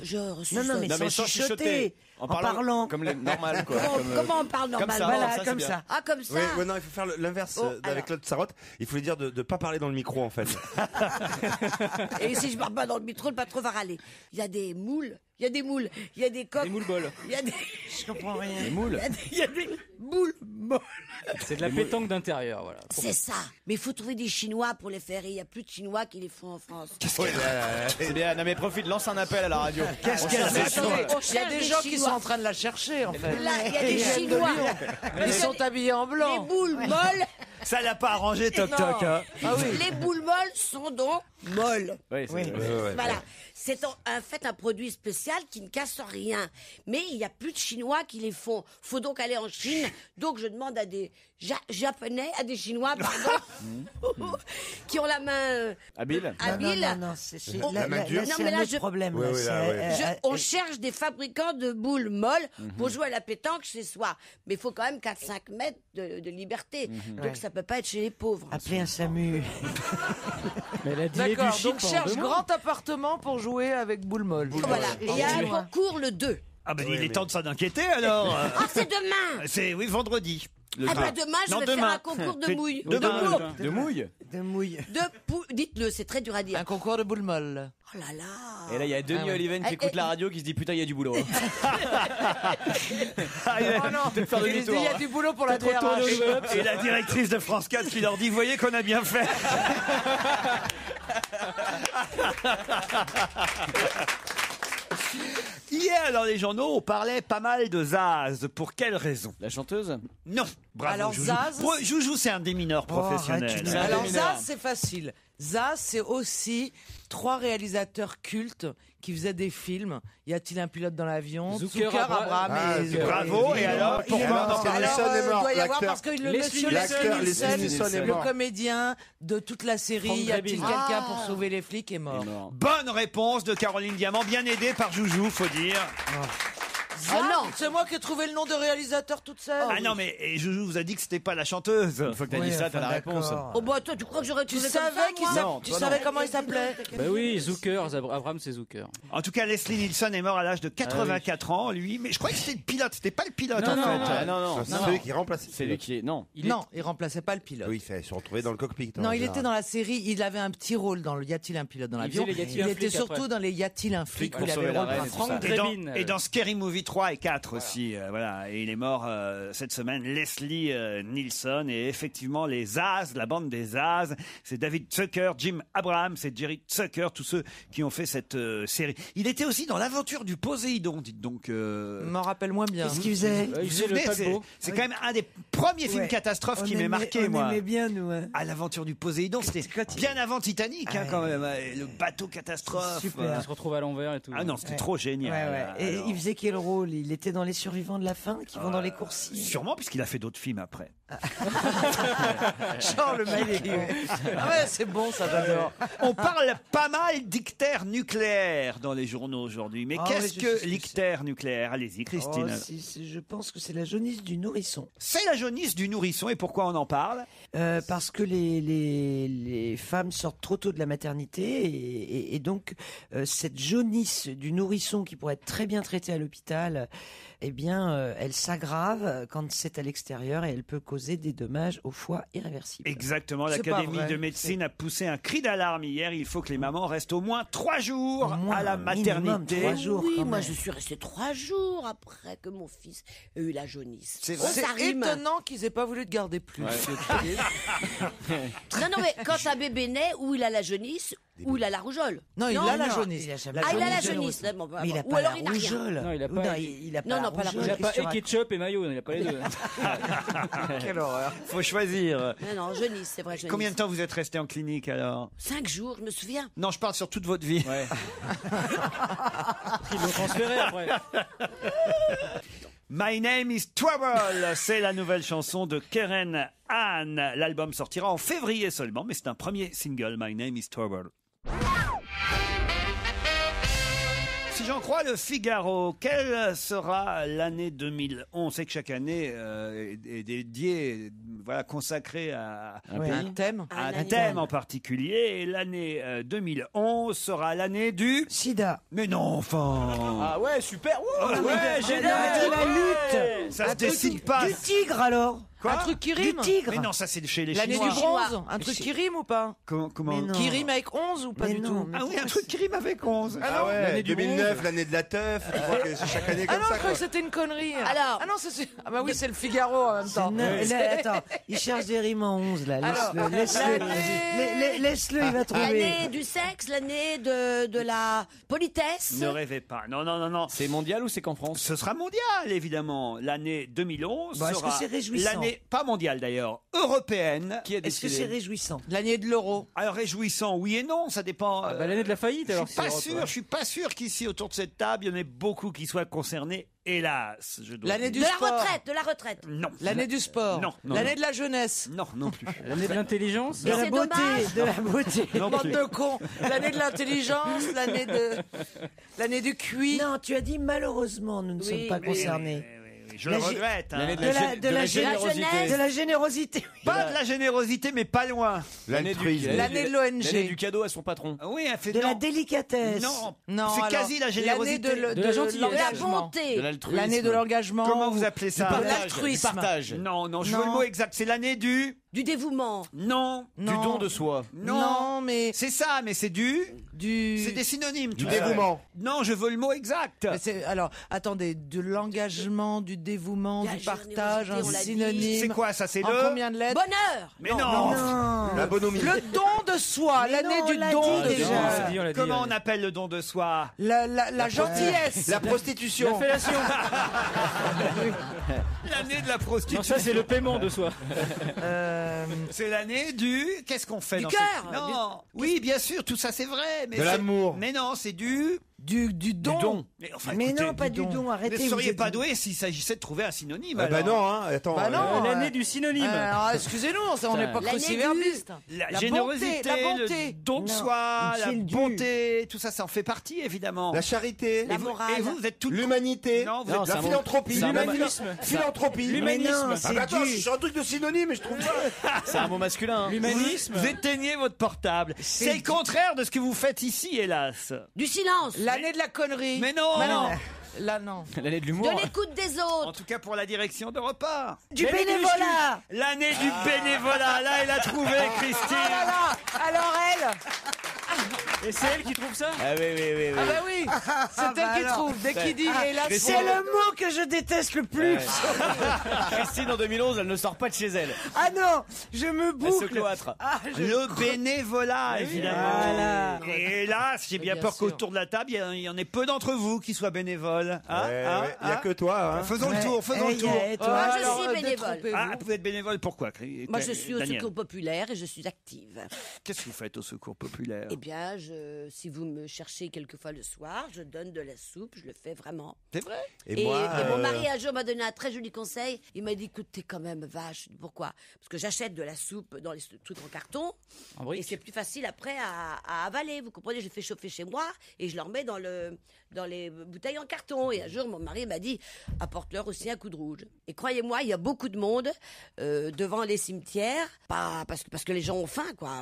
je Non, ressuscite. non, mais sans chuchoter. En parlant. Comme les normal, quoi. Comment on parle normal? ça, Voilà, c'est comme bien. ça. Ah, comme ça. Oui, non, il faut faire l'inverse Oh, avec alors. Claude Sarraute. Il faut lui dire de pas parler dans le micro, en fait. Et si je parle pas dans le métro, le patron va râler. Il y a des moules, il y a des moules, il y a des coques. Des moules bolles. Il y a des... Je comprends rien. Les moules. Il y a des moules molles. C'est de la pétanque d'intérieur, voilà. C'est ça. Mais il faut trouver des Chinois pour les faire. Et il n'y a plus de Chinois qui les font en France. C'est bien. Non, mais profite, lance un appel à la radio. Qu'est-ce qu'elle Mais fait? attendez, On il y a cherche des des gens qui Chinois. sont en train de la chercher, en fait. Là, il y a des Ils viennent de Chinois. Lyon. Ils sont habillés en Les blanc. boules molles, Ça l'a pas arrangé, Toc Toc. Hein. les boules molles sont donc molles. Oui, Oui. Voilà. C'est en fait un produit spécial qui ne casse rien. Mais il n'y a plus de Chinois qui les font. Faut donc aller en Chine. Donc je demande à des Japonais, à des Chinois, pardon, qui ont la main Habile. habile. Non, c'est Oh, la main dure. non, c'est mais un là, autre je- problème. Oui, là, oui, c'est, là, oui. On cherche des fabricants de boules molles pour jouer à la pétanque chez soi. Mais il faut quand même 4-5 mètres de liberté. Donc Ouais. ça peut pas être chez les pauvres. Appelez un SAMU. Mais elle a dealé du D'accord, shit donc pendant cherche 2 mois. grand appartement pour jouer avec boule molle. Voilà. Et il y a un Chinois. concours le 2. Ah ben Oui, il est mais- temps de s'en inquiéter alors. Ah, c'est demain. C'est oui vendredi. Le Ah deux. bah demain, je Non, vais demain. faire un concours de mouille. Demain. De moule. De mouille. De mouille. Dites-le, c'est très dur à dire. Un concours de boule molle. Oh là là. Et là, il y a Denis Ah ouais. Oliven qui écoute la radio qui se dit putain, il y a du boulot. Oh non, Peut-être faire il se dit, demi-tour. il y a du boulot pour la DRH. Et la directrice de France 4 qui leur dit, voyez qu'on a bien fait. Hier, dans les journaux, on parlait pas mal de Zaz. Pour quelle raison? La chanteuse? Non. Bravo, Alors, Joujou. Zaz- Joujou, c'est un des mineurs professionnels. Alors Zaz, c'est facile. Zaz, c'est aussi 3 réalisateurs cultes qui faisaient des films. Y a-t-il un pilote dans l'avion? Zucker, Abraham et... Bravo, et alors, pourquoi? Parce que Alors, Nilsson est mort, doit y avoir l'acteur. parce que le Leslie monsieur L'acteur, Leslie Leslie Nielsen, Nielsen est le mort. comédien de toute la série Frank Y a-t-il Drebin. quelqu'un pour sauver les flics est mort. Bonne réponse de Caroline Diamant, bien aidée par Joujou, faut dire. Ah non, c'est moi qui ai trouvé le nom de réalisateur toute seule. Ah non, mais et Joujou vous a dit que c'était pas la chanteuse. Une fois que t'as dit ça, t'as la réponse. Oh bah toi, tu crois que j'aurais Tu trouvé comme ça, savais moi Non, tu toi, savais non. comment il s'appelait? Bah oui, Zucker, Abraham c'est Zucker. En tout cas, Leslie Nielsen est mort à l'âge de 84 ans, lui. Mais je croyais que c'était le pilote, c'était pas le pilote Non, en non, fait. Ah, non, C'est celui qui remplace. C'est lui qui est. Non. Non, il remplaçait pas le pilote. Oui, il se retrouvait dans le cockpit. Non, il était dans la série, il avait un petit rôle dans le Y a-t-il un pilote dans l'avion? faisait les Y a-t-il un Il était flic surtout après. dans les Y a-t-il un flic Flic où il pour avait le sauver rôle la d'un reine et tout Frank ça. Et dans, Drebin, et dans Scary Movie 3 et 4 aussi, voilà. Et il est mort cette semaine, Leslie Nielsen. Et effectivement, les Zaz, la bande des Zaz, c'est David Zucker, Jim Abraham, c'est Jerry Zucker, tous ceux qui ont fait cette série. Il était aussi dans l'aventure du Poséidon, dites donc. M'en rappelle moins bien. Qu'est-ce qu'il faisait? Il Vous vous faisait le souvenez, paquebot. c'est quand même un des premiers films Ouais. catastrophes qui On m'ait aimait- marqué, on moi. aimait bien, nous. Hein. À l'aventure du Poséidon, c'était bien avant Titanic, hein, quand même. Et le bateau catastrophe. Super. Il se retrouve à l'envers et tout. Ah non, c'était Ouais. trop génial. Ouais, ouais. Et Alors, il faisait quel rôle? Il était dans Les Survivants de la faim qui vont dans les coursiers. Sûrement, puisqu'il a fait d'autres films après. Genre le mec. Ah ouais, c'est bon, ça j'adore. On parle pas mal d'ictère nucléaire dans les journaux aujourd'hui. Mais Ah qu'est-ce oui, je sais que ce que l'ictère nucléaire? Allez-y, Christine. Je pense que c'est la jaunisse du nourrisson. C'est la jaunisse du nourrisson. Et pourquoi on en parle? Parce que les femmes sortent trop tôt de la maternité et donc cette jaunisse du nourrisson qui pourrait être très bien traitée à l'hôpital, eh bien, elle s'aggrave quand c'est à l'extérieur et elle peut causer des dommages au foie irréversibles. Exactement. C'est pas L'Académie vrai. de médecine a poussé un cri d'alarme hier. Il faut que les mamans restent au moins 3 jours Au moins, à la minimum maternité. 3 jours. Oui, quand moi même. je suis restée 3 jours après que mon fils ait eu la jaunisse. C'est Oh, vrai. C'est ça rime. étonnant qu'ils aient pas voulu te garder plus. Non, non, mais quand un bébé naît, ou il a la jaunisse, ou il a la rougeole. Non, il a la non, jaunisse. il a jamais Ah, il a la jaunisse. jaunisse. là, bon, bah, Mais il a ou pas alors la il n'a rien. rougeole. Non, il a Ou pas- non, il a pas Non, la non, pas la rougeole. Il a pas Qu'est-ce que et tu ketchup et maillot, il a pas les deux. Quelle horreur. Faut choisir. Non, non, jaunisse, c'est vrai, jaunisse. Combien de temps vous êtes resté en clinique alors? 5 jours, je me souviens. Non, je parle sur toute votre vie. Ouais. Ils l'ont transféré après. My Name is Trouble, c'est la nouvelle chanson de Keren Ann. L'album sortira en février seulement, mais c'est un premier single, My Name is Trouble. Si j'en crois le Figaro, quelle sera l'année 2011? On sait que chaque année est dédiée, voilà, consacrée à Un thème. à un thème en particulier. Et l'année 2011 sera l'année du Sida. Mais non, enfin. Ah ouais, super. Ah ouais, De la lutte. Ça se décide pas. Du tigre alors. Quoi? Un truc qui Du rime. tigre. Mais non, ça c'est chez les L'année Chinois. du bronze. Un truc qui rime ou pas? Comment Mais non. Qui rime avec 11 ou pas Mais du non, tout? mais Ah oui, un truc qui rime avec 11. Ah ouais, l'année du 2009, l'année de la teuf. Tu vois que c'est chaque année Ah comme non, ça. je croyais Quoi. que c'était une connerie. Alors. Ah non, ah bah oui, c'est le Figaro en même temps. Attends, il cherche des rimes en 11 là. Alors, Laisse-le. l'année- Laisse-le, il va trouver. L'année du sexe, l'année de la politesse. Ne rêvez pas. Non, non, non, non. C'est mondial ou c'est qu'en France? Ce sera mondial, évidemment. L'année 2011 Bon, est-ce sera que c'est réjouissant? l'année, pas mondiale d'ailleurs, européenne. Qui a Est-ce que décidé? c'est réjouissant? L'année de l'euro. Alors réjouissant, oui et non, ça dépend. Ah bah, l'année de la faillite alors. je suis pas sûr qu'ici autour de cette table, il y en ait beaucoup qui soient concernés. Hélas, je dois L'année dire. du De la sport. retraite, de la retraite. Non. L'année du sport. Non, non, L'année non. de la jeunesse. Non, non plus. L'année de l'intelligence. De la c'est beauté, dommage. de la beauté. Non Bande plus. de cons. L'année de l'intelligence, l'année du QI. Non, tu as dit malheureusement, nous ne Oui, sommes pas oui, concernés. Je La le gé- regrette. hein. L'année De la générosité. De la générosité. Pas de la générosité, mais pas loin. L'altruisme. L'année de l'ONG. L'année du cadeau à son patron. Ah oui, elle fait De la non. délicatesse. Non, Non, c'est alors, quasi la générosité. L'année De la gentillesse. De la l'engagement. bonté. De l'altruisme. L'année de l'engagement. Comment vous appelez ça? Du l'altruisme. Du partage. Non, non, je veux Non. le mot exact. C'est l'année du. Du dévouement. Non. Du don de soi. Non. mais c'est ça, mais c'est c'est des synonymes. Du dévouement. Non, je veux le mot exact. Alors, attendez, de l'engagement, du dévouement, du partage, un synonyme. C'est quoi ça? C'est en combien de lettres? Bonheur. Mais non. La bonhomie. Le don de soi, l'année du don de soi. Comment on appelle le don de soi? La gentillesse. La prostitution. La fellation. L'année de la prostitution. Non, ça c'est le paiement de soi. C'est l'année du... Qu'est-ce qu'on fait Du dans cœur. Non. Oui, bien sûr, tout ça c'est vrai. Mais De l'amour. Mais non, c'est du don. Mais, enfin, Mais écoutez, non, pas du don, arrêtez. Vous ne seriez êtes- pas doué s'il s'agissait de trouver un synonyme. Bah alors. non, hein, attends. Bah non. L'année du synonyme. Alors, excusez-nous, on n'est pas L'année cruciverbiste. La générosité, la bonté. le don de Non, soi, la c'est le dû. bonté, tout ça, ça en fait partie, évidemment. La charité. La morale. Et vous êtes tout le... L'humanité. Non, vous Non, êtes c'est La un philanthropie. c'est un L'humanisme. Philanthropie. Mais non, Ah c'est bah attends, du- je suis un truc de synonyme et je trouve pas. C'est un mot masculin. L'humanisme. Vous éteignez votre portable. C'est le contraire de ce que vous faites ici, hélas. Du silence. L'année de la connerie. Mais non. Mais non. Là, non. L'année de De l'humour. l'écoute des En autres. tout cas pour la direction de repas. Du bénévolat. L'année du bénévolat. Là, elle a trouvé, Christine. Ah là là. Alors elle. Et c'est elle qui trouve ça? Ah oui, oui, oui. Ah bah oui. C'est elle bah qui alors. trouve. Dès qu'il dit hélas. C'est le mot que je déteste le plus. Christine, en 2011, elle ne sort pas de chez elle. Ah non, je me Elle se boucle. cloître. Ah, Le bénévolat, évidemment. Voilà. Et là, j'ai bien Bien peur sûr. qu'autour de la table, il y en ait peu d'entre vous qui soient bénévoles. Hein, Ouais, hein, ouais, il y a hein. que toi. Hein. Faisons le tour, faisons le Eh, tour. et toi, Moi, je alors, suis bénévole. détrompez-vous. Ah, vous êtes bénévole, pourquoi Moi, je suis au Daniel. secours populaire et je suis active. Qu'est-ce que vous faites au secours populaire? Eh bien, si vous me cherchez quelquefois le soir, je donne de la soupe, je le fais vraiment. C'est vrai? Et mon mari un jour m'a donné un très joli conseil. Il m'a dit, écoute, t'es quand même vache. Pourquoi? Parce que j'achète de la soupe dans les trucs en carton. En brique. Et c'est plus facile après à avaler. Vous comprenez? Je fais chauffer chez moi et je leur mets dans les bouteilles en carton. Et un jour, mon mari m'a dit, apporte-leur aussi un coup de rouge. Et croyez-moi, il y a beaucoup de monde devant les cimetières. Pas parce que les gens ont faim, quoi.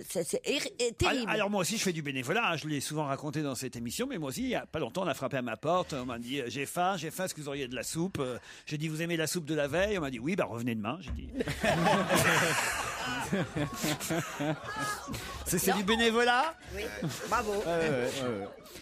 C'est terrible. Alors moi aussi je fais du bénévolat, hein, je l'ai souvent raconté dans cette émission, mais moi aussi il n'y a pas longtemps on a frappé à ma porte, on m'a dit j'ai faim, est-ce que vous auriez de la soupe? J'ai dit vous aimez la soupe de la veille? On m'a dit oui, bah revenez demain, j'ai dit. C'est du bénévolat? Oui, bravo.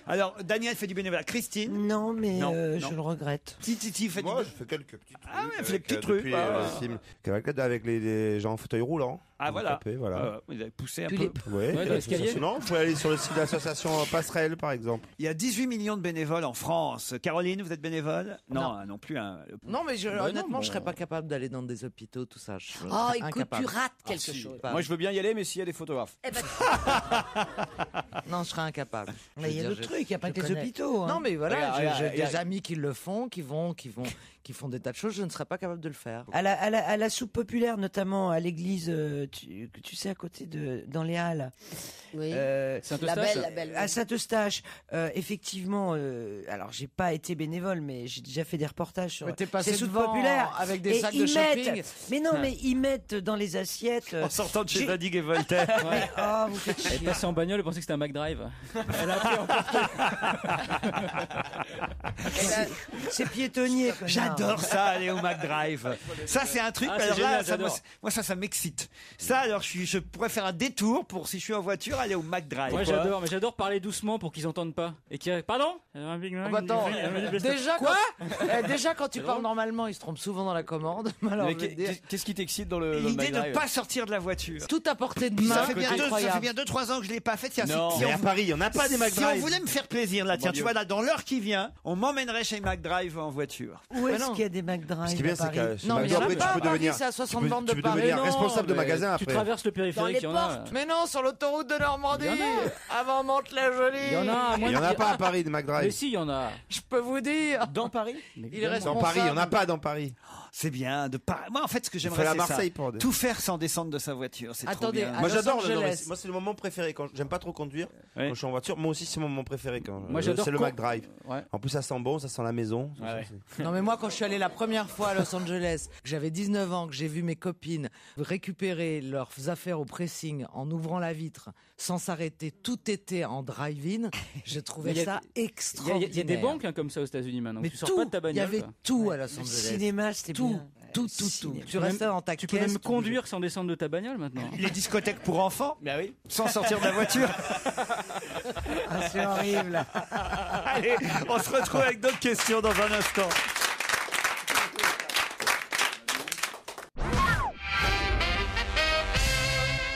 Alors Daniel fait du bénévolat, Christine? Non, mais Non, je non. le regrette. Titi fait Moi, du... je fais quelques petits trucs. Ah ouais, avec, fais des petits trucs, depuis, bah, le film Cavalcade avec les gens en fauteuil roulant. Ah voilà, Tapé, voilà. vous avez poussé un Puis peu. Ouais, Ouais, dans l'escalier. non, vous pouvez aller sur le site de l'association Passerelle, par exemple. Il y a 18 millions de bénévoles en France. Caroline, vous êtes bénévole? Non, Non. hein, non plus. Hein. Non, mais non, honnêtement, bon. je serais pas capable d'aller dans des hôpitaux, tout ça. Je suis Oh, écoute, incapable. tu rates Ah, quelque si. chose. Moi, je veux bien y aller, mais s'il y a des photographes. Eh ben, Non, je serais incapable. Mais il y a Je veux d'autres dire, trucs, il n'y a pas je que les connais. hôpitaux. hein. Non, mais voilà, Regarde, j'ai regarde, des regarde. amis qui le font, qui font des tas de choses. Je ne serais pas capable de le faire. À la soupe populaire, notamment à l'église, tu sais, à côté dans les Halles. oui. Saint-Eustache. La belle. À Saint-Eustache, effectivement, alors j'ai pas été bénévole, mais j'ai déjà fait des reportages sur Mais t'es passé ces soupes devant populaires. avec des Et sacs ils de shopping. mettent- Mais non, mais ils mettent dans les assiettes. En sortant de chez j'ai- Zadig et Voltaire. Mais, oh, vous faites Elle est chier. passée en bagnole et pensait que c'était un McDrive. Elle a appris C'est piétonnier. connard. J'adore ça, aller au McDrive. Ça, c'est un truc. Ah, c'est alors génial, là, j'adore. moi, ça m'excite. Ça, alors, je pourrais faire un détour pour, si je suis en voiture, aller au McDrive. Moi Quoi. j'adore, mais j'adore parler doucement pour qu'ils entendent pas. Et qui pardon? Ah bah attends, déjà quand tu parles normalement, ils se trompent souvent dans la commande. Alors, Mais je vais te dire, qu'est-ce qui t'excite dans le L'idée de McDrive? ne pas sortir de la voiture. tout à portée de Puis main. ça fait bien incroyable. 2-3 ans que je l'ai pas fait. Tiens, Non. si Mais on à Paris, il n'y en a pas des Si on McDrive. voulait me faire plaisir, là, tiens, Mon tu Dieu. vois, là, dans l'heure qui vient, on m'emmènerait chez McDrive en voiture. Où Mais est-ce non. qu'il y a des McDrive Ce qui est bien, à c'est Paris que chez Non, mais il y en a McDo, après, pas à tu peux Paris, devenir, c'est à 60 tu bornes de peux Paris. devenir Non, responsable de mais magasin Tu après. traverses le Dans les périphérique, il y en a. portes. Mais non, sur l'autoroute de Normandie, Il y en avant Mantes-la-Jolie. Il y en a. à Il moins n'y en de- a pas à Paris de Mais McDrive. si, il y en a. Je peux vous dire. Dans Paris? Il est Évidemment. responsable. Dans Paris, il n'y en a pas dans Paris. C'est bien de pas. Moi, en fait, ce que Il faut j'aimerais, aller à c'est ça. Marseille pour. Tout faire sans descendre de sa voiture, c'est trop Attendez, bien. à Moi Los j'adore Angeles. moi c'est le moment préféré quand j'aime pas trop conduire Ouais. quand je suis en voiture. Moi aussi c'est mon moment préféré quand Moi, j'adore c'est le con- McDrive. Ouais. En plus ça sent bon, ça sent la maison. Ouais. Non mais moi quand je suis allée la première fois à Los Angeles, que j'avais 19 ans, que j'ai vu mes copines récupérer leurs affaires au pressing en ouvrant la vitre sans s'arrêter, tout était en drive-in, je trouvais Mais il y a- ça Il y extraordinaire. a des banques hein, comme ça aux États-Unis maintenant. Mais tu sors tout, pas de ta il y bagnole. avait quoi. tout à Los Le Angeles. cinéma, c'était Tout. bien. Tout. Tu restais dans ta Tu caisse. peux même conduire sans descendre de ta bagnole maintenant. Les discothèques pour enfants, Bah oui. sans sortir de la voiture. Ah, c'est horrible. Allez, on se retrouve avec d'autres questions dans un instant.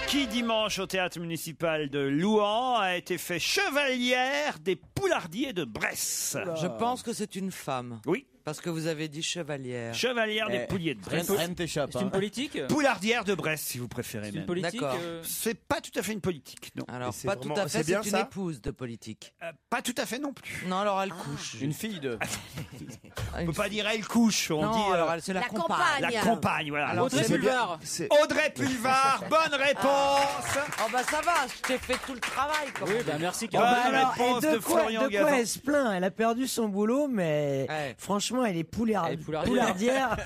Qui dimanche au théâtre municipal de Louhans a été fait chevalière des Poulardiers de Bresse? Je pense que c'est une femme. Oui. Parce que vous avez dit chevalière. Chevalière des Pouliers de Bresse. Rien ne t'échappe. C'est une politique? Poulardière de Bresse, si vous préférez. C'est une même. politique? D'accord. C'est pas tout à fait une politique, non. Alors, c'est pas vraiment- tout à fait, c'est bien, c'est une ça épouse de politique. Pas tout à fait non plus. Non, alors elle couche. Une fille de. On peut pas dire elle couche, on Non, dit alors c'est la compagne. la compagne. Voilà. Alors, Audrey c'est Pulvar. Audrey Pulvar, bonne réponse. Oh bah ça va, je t'ai fait tout le travail. Comme Oui, on dit. bah merci Bonne Caroline. réponse de Florian de quoi Gazan. elle se plaint? Elle a perdu son boulot, mais Ouais. franchement, elle est Elle est poulardière.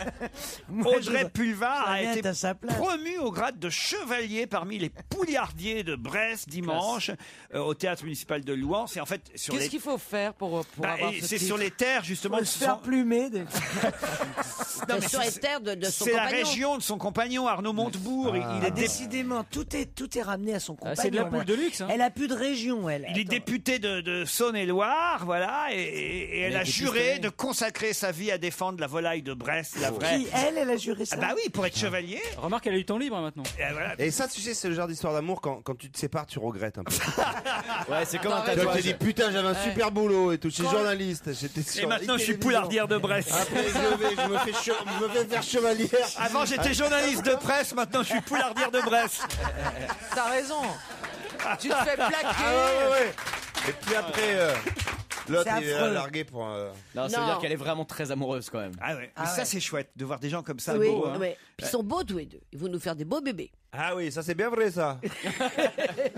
Moi, Audrey je- Pulvar ça a vient été à sa place. promue au grade de chevalier parmi les Poulardiers de Brest dimanche au théâtre municipal de Louhans. C'est en fait sur Qu'est-ce les. qu'il faut faire pour Bah, avoir et ce c'est titre sur les terres justement. Faut se faire plumer. Non, mais sur les c'est- terres de son C'est la compagnon. région de son compagnon Arnaud Montebourg. Il est Décidément, tout est ramené à son Ah, compagnon. c'est de la poule de luxe. Hein. Elle a plus de région, elle. Il est député de Saône-et-Loire, voilà, et elle a juré de consacrer sa vie à défendre la volaille de Brest, la vraie. Qui, elle a juré ça. Ah bah oui, pour être chevalier. Remarque, elle a eu temps libre maintenant. Et voilà. Et ça, tu sais, c'est le genre d'histoire d'amour quand tu te sépares, tu regrettes un peu. Ouais, c'est comme un Tu te tatouage. dis putain, j'avais un super boulot et tout. Je suis journaliste. J'étais Et sur maintenant, je suis télévision. poulardière de Brest. Après, je me fais faire chevalière. Avant, j'étais journaliste de presse, maintenant, je suis poulardière de Brest. T'as raison. Tu te fais plaquer. Ah ouais. Et puis après, l'autre, C'est il est affreux. largué pour un. Non, ça veut Non. dire qu'elle est vraiment très amoureuse quand même. Ah ouais. Ah Mais ça, ouais. c'est chouette de voir des gens comme ça. Oui, beaux, hein. oui. Puis ils sont beaux tous les deux. Ils vont nous faire des beaux bébés. Ah oui, ça c'est bien vrai ça.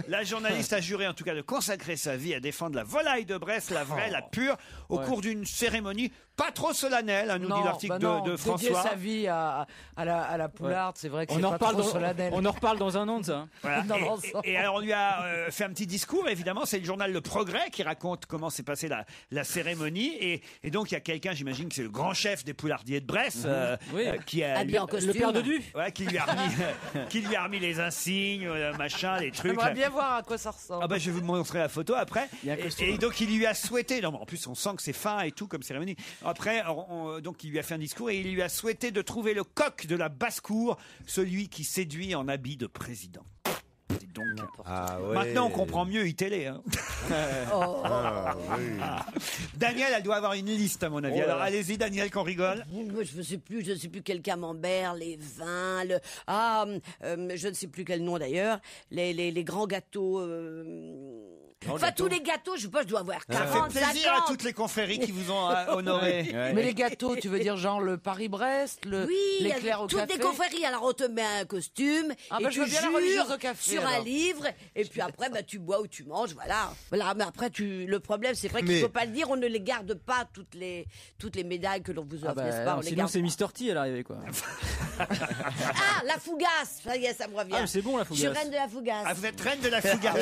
La journaliste a juré en tout cas de consacrer sa vie à défendre la volaille de Brest, la vraie, la pure, au cours d'une cérémonie pas trop solennelle, hein, nous dit l'article bah non, de dédier François. sa vie à la poularde, c'est vrai que On c'est en pas reparle trop dans, solennel. on en reparle dans un an de ça. hein. Voilà. Dans l'ensemble. Et alors on lui a fait un petit discours, évidemment, c'est le journal Le Progrès qui raconte comment s'est passée la cérémonie. Et donc il y a quelqu'un, j'imagine que c'est le grand chef des Poulardiers de Bresse, Oui. qui a Habillé en costume. Le père de Du. ouais, qui lui a remis les insignes, machin, les trucs. J'aimerais bien voir à quoi ça ressemble. Ah bah je vais vous montrer la photo après. Il y a un costume. Et donc il lui a souhaité, non, mais en plus on sent que c'est fin et tout comme cérémonie. Après, donc il lui a fait un discours et il lui a souhaité de trouver le coq de la basse-cour, celui qui séduit en habit de président. Dites donc. Ah ouais. Maintenant on comprend mieux iTélé. Hein. Ah, oui. Daniel, elle doit avoir une liste à mon avis. Oh là Alors là. allez-y Daniel qu'on rigole. Moi, je ne sais plus quel camembert, les vins, je ne sais plus quel nom d'ailleurs, les grands gâteaux. Enfin, tous les gâteaux, je sais pas, je dois avoir 40, Ça fait plaisir 50. à toutes les confréries qui vous ont honoré. Mais les gâteaux, tu veux dire genre le Paris-Brest, Oui, il y a l'éclair au toutes café. les confréries. Alors, on te met un costume Ah et bah, je tu veux bien la religieuse jures au café, sur un alors. livre. Et puis après, bah, tu bois ou tu manges, voilà. Voilà, mais après, le problème, c'est vrai qu'il Mais- faut pas le dire. On ne les garde pas toutes les médailles que l'on vous offre, Ah bah, n'est-ce pas? On non, les sinon garde c'est pas. Mister T à l'arrivée quoi. Ah, la fougasse. Ça y est, ça me revient. Ah mais c'est bon la Je suis fougasse. reine de la fougasse. Ah, vous êtes reine de la fougasse.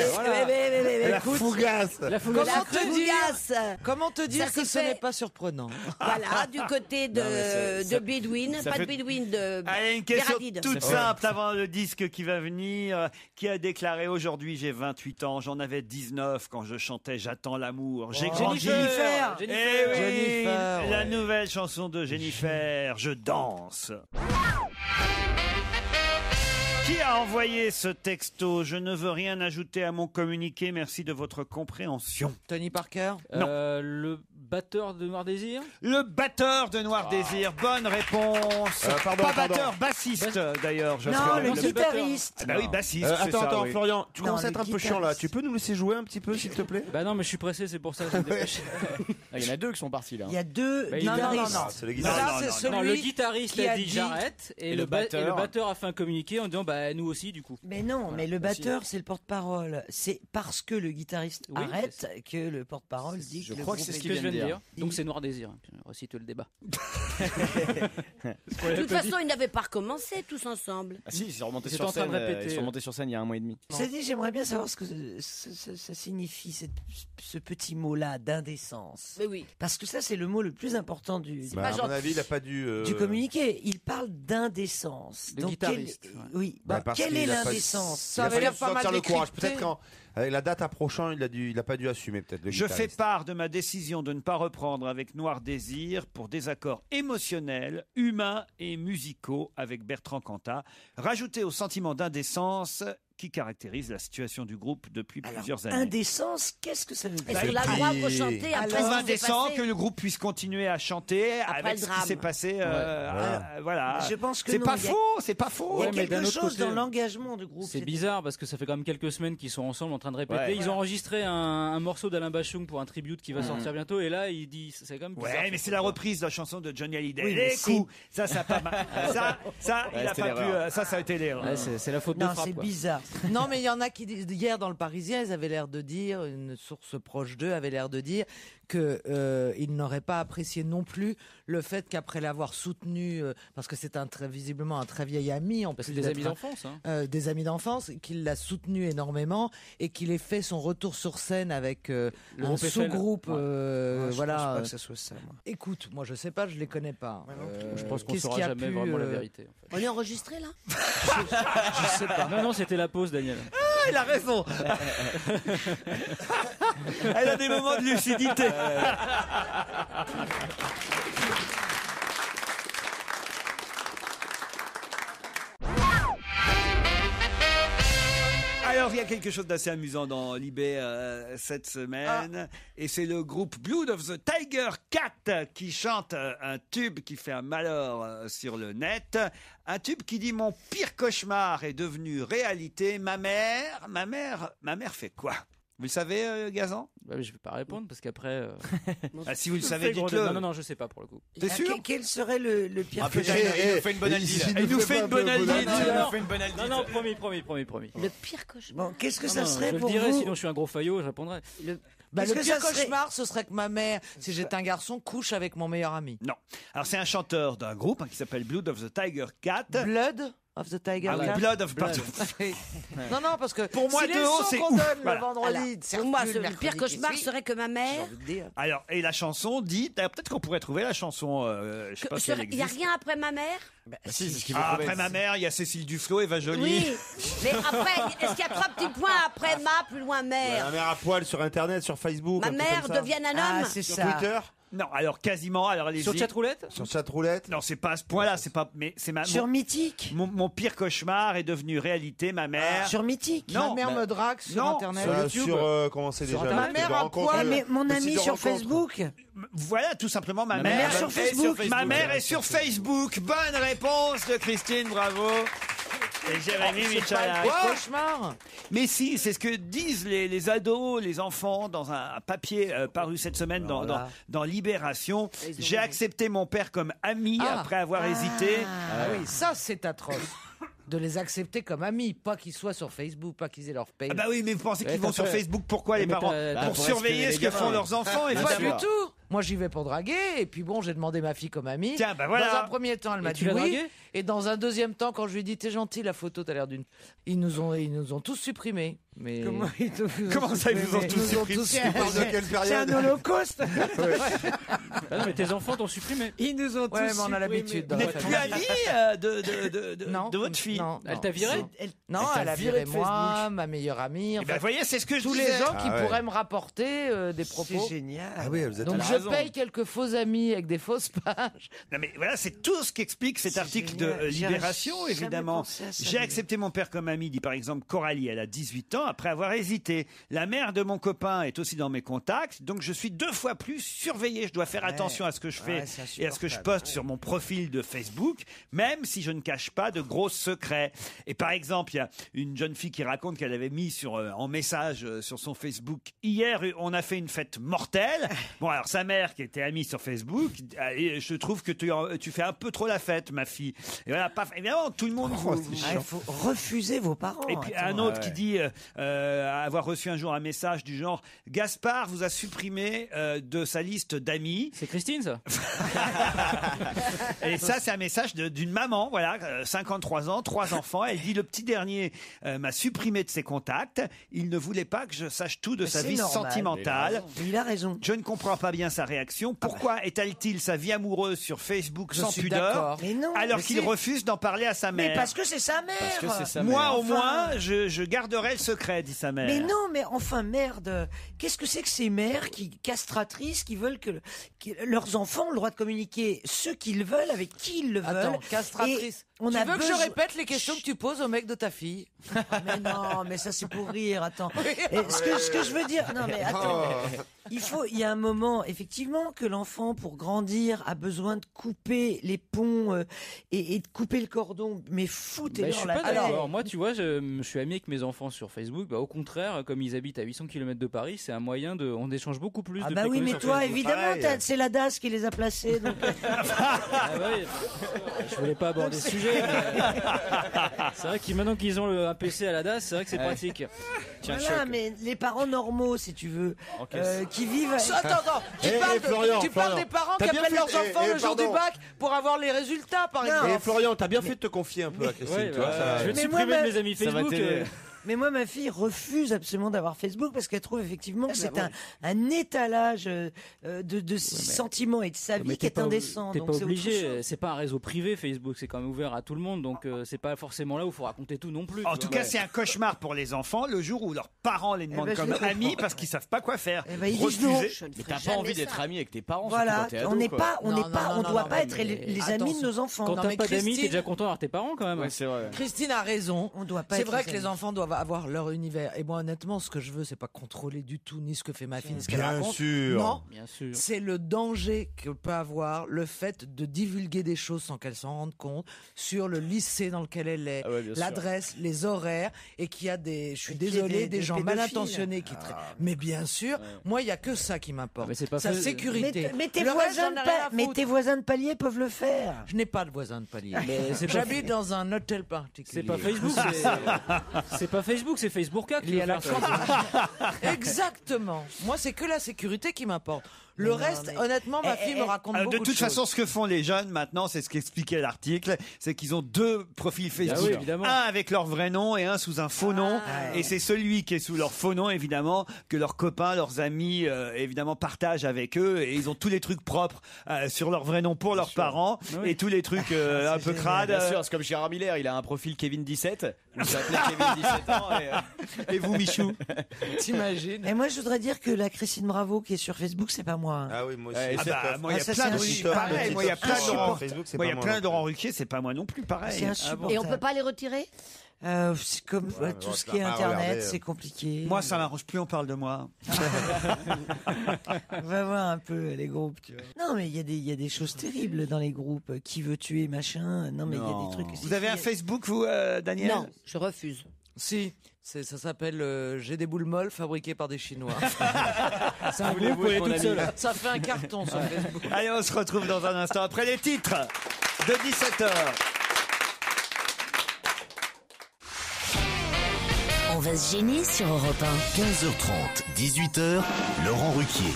La fougasse. La Comment fougasse. te dire, Fougasse. comment te dire Ça que s'est ce n'est fait- pas surprenant? Voilà, du côté de Bédouine, ça pas fait- de Bédouine, de Allez, une question Béradide. toute simple avant le disque qui va venir. Qui a déclaré aujourd'hui, j'ai 28 ans, j'en avais 19 quand je chantais J'attends l'amour. J'ai grandi. Jennifer. Eh oui, Jennifer, la ouais. nouvelle chanson de Jennifer, Je danse. Qui a envoyé ce texto? Je ne veux rien ajouter à mon communiqué, merci de votre compréhension. Tony Parker? Le batteur de Noir Désir. Le batteur de Noir Désir, bonne réponse. Pardon, Pas pardon. batteur, bassiste d'ailleurs. je Non, ferai le le- guitariste. Ah bah oui, bassiste. c'est Attends, ça, attends, oui. Florian, tu Non, commences à le être un peu chiant là. guitariste. Tu peux nous laisser jouer un petit peu, s'il te plaît? Bah non mais je suis pressé c'est pour ça que je me dépêche. Ah, il y en a deux qui sont partis là. Il y a deux Bah, guitaristes. non. C'est le Ça, guitariste. non, c'est non, celui Non, le guitariste qui a a dit dit- j'arrête et, Et le le batteur. batteur a fait un communiqué en disant bah nous aussi du coup. Mais non, mais le batteur, c'est le porte-parole. C'est parce que le guitariste Oui, arrête que le porte-parole dit Je que le crois que groupe c'est ce est qu'il vient de dire. Donc c'est Noir Désir. On resitue le débat. De toute façon, ils n'avaient pas recommencé tous ensemble. Ah si, ils sont remontés Ils sur étaient en train scène. de répéter. Ils sont remontés sur scène il y a 1 mois et demi. Ça dit, j'aimerais bien savoir ce que ça signifie, ce petit mot-là d'indécence. Mais oui. Parce que ça, c'est le mot le plus important du Bah, à mon avis, il a pas dû. du communiqué. Il parle d'indécence. Le Donc, guitariste, quel- ouais. Oui. Bah, Bah, parce quelle qu'il est a pas- l'indécence Il Ça a avait fallu l'air pas mal sortir le courage. décrypté. Peut-être quand avec la date approchant, il a pas dû assumer peut-être. Le Je fais guitariste. part de ma décision de ne pas reprendre avec Noir Désir pour désaccords émotionnels, humains et musicaux avec Bertrand Cantat, rajouté au sentiment d'indécence qui caractérise la situation du groupe depuis plusieurs années. Indécence, qu'est-ce que ça veut dire? Est-ce qu'on a le droit de rechanter après Je ce trouve qui s'est indécent passé que le groupe puisse continuer à chanter Après avec le ce qui drame. s'est passé. Voilà. Je pense que c'est non, pas il y a- faux, c'est pas faux. Il y a Ouais, mais d'un quelque autre chose côté, dans l'engagement du groupe. C'est bizarre parce que ça fait quand même quelques semaines qu'ils sont ensemble en train de répéter. Ouais. Ils ont enregistré un morceau d'Alain Bachung pour un tribute qui va sortir bientôt et là il dit c'est quand même bizarre. Ouais, mais c'est la reprise de la chanson de Johnny Hallyday. Oui, mais Les coups, ça a pas mal. Ça, il a c'était pas pu. l'erreur. Ça a été l'erreur. Ouais, c'est la faute de Non, frappe. c'est quoi. bizarre. Non, mais il y en a qui disent, hier dans le Parisien, ils avaient l'air de dire, une source proche d'eux avait l'air de dire que ils n'auraient pas apprécié non plus le fait qu'après l'avoir soutenu, parce que c'est visiblement un très vieil ami en Parce plus que des d'être amis d'enfance. Hein. des amis d'enfance, qu'il l'a soutenu énormément et qu'il ait fait son retour sur scène avec un groupe Eiffel. sous-groupe. Je voilà. pense pas que ça soit ça, moi. Écoute, moi je sais pas, je les connais pas. Je pense qu'on qu'est-ce saura qui a jamais pu, vraiment la vérité. En fait. On est enregistré là Je sais pas. Non, c'était la pause, Daniel. Il a raison. Elle a des moments de lucidité. Alors, il y a quelque chose d'assez amusant dans Libé cette semaine. Et c'est le groupe Blood of the Tiger Cat qui chante un tube qui fait un malheur sur le net. Un tube qui dit « Mon pire cauchemar est devenu réalité. Ma mère fait quoi ?» Vous le savez, Gazan? Bah, je vais pas répondre parce qu'après. Ah, si vous le savez, Fais gros dites-le. Non, je sais pas pour le coup. T'es sûr? Quel serait le pire Ah, putain, il nous fait une bonne Aldine. Il nous fait une bonne Aldine. Promis. Le pire cauchemar. Bon, qu'est-ce que Non, ça non, serait je le pour dirais, vous? sinon je suis un gros faillot, je répondrai. Bah, Est-ce le que pire ça serait- cauchemar, ce serait que ma mère, si j'étais un garçon, couche avec mon meilleur ami. Non. Alors, c'est un chanteur d'un groupe qui s'appelle Blood of the Tiger Cat. Blood of the Tiger Ah oui, Cat. Blood of Non, parce que Pour moi, si de les haut, sons c'est qu'on ouf. donne Voilà. le vendredi, Pour moi, le pire cauchemar serait que ma mère. Alors, et la chanson dit, d'ailleurs, peut-être qu'on pourrait trouver la chanson, je sais pas si elle Il n'y a existe. rien après ma mère Si, c'est ce qu'il faut Ah, trouver. après ma mère, il y a Cécile Duflo, Eva Joly. Oui. Mais après, est-ce qu'il y a 3 petits points après ma, plus loin mère Ma mère à poil sur Internet, sur Facebook. Ma un truc mère comme ça. devienne un Ah, homme c'est Sur ça. Twitter. Non, alors quasiment, alors allez-y. Sur chatroulette Sur chatroulette. Non, c'est pas à ce point-là, c'est pas, mais c'est Sur Mythique. mon pire cauchemar est devenu réalité, ma mère. Sur Mythique. Non, Ma mère bah, me drague sur non, Internet. Comment c'est déjà Internet. le Ma site de mère à rencontre, poil. Mais mon le ami site de sur rencontre. Facebook. Voilà, tout simplement, ma mère mère. sur Facebook. Ma mère est sur Facebook. Bonne réponse de Christine, bravo. Et Jérémy C'est pas Michalak. un cauchemar. Mais si, c'est ce que disent les ados, les enfants, dans un papier paru cette semaine dans Libération. J'ai accepté mon père comme ami Ah. après avoir hésité. Ah oui, ça c'est atroce. De les accepter comme amis, pas qu'ils soient sur Facebook, pas qu'ils aient leur page. Ah bah oui, mais vous pensez qu'ils Ouais, vont sur t'as fait- Facebook, pourquoi les Mais parents? t'as- Pour pour surveiller espionner ce les que font gamins. leurs enfants, Pas évidemment. du tout. Moi, j'y vais pour draguer. Et puis bon, j'ai demandé ma fille comme amie. Tiens, bah voilà. Dans un premier temps, elle m'a Et dit tu l'as oui. draguée Et dans un deuxième temps, quand je lui ai dit t'es gentil, la photo, t'as l'air d'une. Ils nous ont tous supprimés. Mais Comment ça, ils vous ont Ils tous nous ont supprimés tous Tu parles de quelle C'est période un holocauste. Ah non, mais tes enfants t'ont supprimé. Ils nous ont tous Ouais, mais on a l'habitude. Vous dans la n'êtes plus famille. amis de Non, votre fille? Non, Elle non. t'a viré Non, Elle t'a elle a viré viré de moi, Facebook. ma meilleure amie. Eh enfin, ben, vous voyez, c'est ce que je tous disais. les gens qui Ah ouais. pourraient me rapporter des propos. C'est génial. Ah oui, vous êtes Donc Elle a je raison. paye quelques faux amis avec des fausses pages. Non mais voilà, c'est tout ce qu'explique cet C'est article génial. de J'ai Libération, jamais évidemment. pensé à ça, J'ai mais- accepté mon père comme ami, dit par exemple Coralie, elle a 18 ans, après avoir hésité. La mère de mon copain est aussi dans mes contacts, donc je suis 2 fois plus surveillé. Je dois faire attention à ce que je fais Ouais, c'est et à ce que je insupportable. poste sur mon profil de Facebook, même si je ne cache pas de gros secrets. Et par exemple, il y a une jeune fille qui raconte qu'elle avait mis en message sur son Facebook: hier, on a fait une fête mortelle. Bon, alors sa mère qui était amie sur Facebook. Et je trouve que tu fais un peu trop la fête, ma fille. Et voilà, évidemment, tout le monde il faut refuser vos parents. Et puis un autre qui dit avoir reçu un jour un message du genre Gaspard vous a supprimé de sa liste d'amis. C'est Christine, ça. Et ça, c'est un message d'une maman, voilà, 53 ans, 3 enfants. Elle dit le petit dernier m'a supprimé de ses contacts. Il ne voulait pas que je sache tout de sa vie sentimentale. Il a raison. Je ne comprends pas bien sa réaction. Pourquoi étale-t-il sa vie amoureuse sur Facebook sans pudeur, alors qu'il refuse d'en parler à sa mère? Mais parce que c'est sa mère. Moi, au moins, je garderai le secret, dit sa mère. Mais non, mais enfin, merde. Qu'est-ce que c'est que ces mères castratrices qui veulent que leurs enfants ont le droit de communiquer ce qu'ils veulent avec qui ils le veulent? Attends, castratrice. Tu veux que je répète les questions que tu poses au mec de ta fille? Mais non, mais ça c'est pour rire, attends. Et ce que je veux dire, non mais attends, il y a un moment, effectivement, que l'enfant, pour grandir, a besoin de couper les ponts et de couper le cordon. Mais foutez-leur la paix. Alors, moi, tu vois, je suis ami avec mes enfants sur Facebook. Au contraire, comme ils habitent à 800 km de Paris, c'est un moyen on échange beaucoup plus. Ah bah oui, mais toi, évidemment, c'est la DAS qui les a placés. Donc... Je voulais pas aborder ce sujet. C'est vrai que maintenant qu'ils ont un PC à la DAS, c'est vrai que c'est pratique. Voilà, mais les parents normaux, si tu veux, qui vivent. Attends, tu parles des parents qui appellent leurs enfants le jour du bac pour avoir les résultats, par exemple. Et Florian, t'as bien fait de te confier un peu à Christine. Je vais te supprimer de mes amis Facebook. Mais moi, ma fille refuse absolument d'avoir Facebook parce qu'elle trouve effectivement que c'est un étalage de ses sentiments et de sa vie qui est indécent. T'es pas obligé, c'est pas un réseau privé Facebook, c'est quand même ouvert à tout le monde, donc c'est pas forcément là où il faut raconter tout non plus. En tout cas, c'est un cauchemar pour les enfants le jour où leurs parents les demandent comme amis parce qu'ils savent pas quoi faire. Ils disent non. Mais t'as pas envie d'être ami avec tes parents. Voilà, on doit pas être les amis de nos enfants. Quand t'as pas d'amis, t'es déjà content d'avoir tes parents quand même. C'est vrai. Christine a raison. On doit pas. C'est vrai que les enfants doivent avoir leur univers. Et moi, honnêtement, ce que je veux, c'est pas contrôler du tout ni ce que fait ma fille, ni ce qu'elle raconte. Sûr. Non, bien sûr. C'est le danger que peut avoir le fait de divulguer des choses sans qu'elle s'en rende compte sur le lycée dans lequel elle est, l'adresse, les horaires, et qu'il y a des, je suis désolé, des gens mal intentionnés qui mais bien sûr, moi, il y a que ça qui m'importe. Sa sécurité. Mais tes voisins de palier peuvent le faire. Je n'ai pas de voisins de palier. J'habite dans un hôtel particulier. C'est pas Facebook, c'est pas Facebook, c'est Facebooka qui est à la Exactement. Moi, c'est que la sécurité qui m'importe. Le reste, honnêtement, ma fille me raconte beaucoup de choses. De toute façon, ce que font les jeunes maintenant, c'est ce qu'expliquait l'article, c'est qu'ils ont 2 profils Facebook. Un avec leur vrai nom et un sous un faux nom. Et c'est celui qui est sous leur faux nom, évidemment, que leurs copains, leurs amis, évidemment, partagent avec eux. Et ils ont tous les trucs propres sur leur vrai nom pour leurs parents. Et tous les trucs un peu crades. Bien sûr, c'est comme Gérard Miller, il a un profil Kevin 17. Il s'appelait Kevin 17 ans. Et vous, Michou? T'imagines? Et moi, je voudrais dire que la Christine Bravo qui est sur Facebook, c'est pas moi. Ah oui, moi aussi. Moi, il y a plein de moi, il y a plein de Laurent Ruquier, c'est pas moi non plus, pareil. Et on peut pas les retirer? C'est comme tout ce qui est Internet, c'est compliqué. Moi, ça m'arrange plus, on parle de moi. On va voir un peu les groupes. Tu vois. Non, mais il y a des choses terribles dans les groupes. Qui veut tuer, machin. Non, mais il y a des trucs. Vous avez un Facebook, vous, Daniel? Non, je refuse. Si. Ça s'appelle J'ai des boules molles fabriquées par des Chinois. C'est un groupe où elle est toute seule. Ça fait un carton sur Facebook. Allez, on se retrouve dans un instant après les titres de 17h. On va se gêner sur Europe 1. 15h30, 18h, Laurent Ruquier.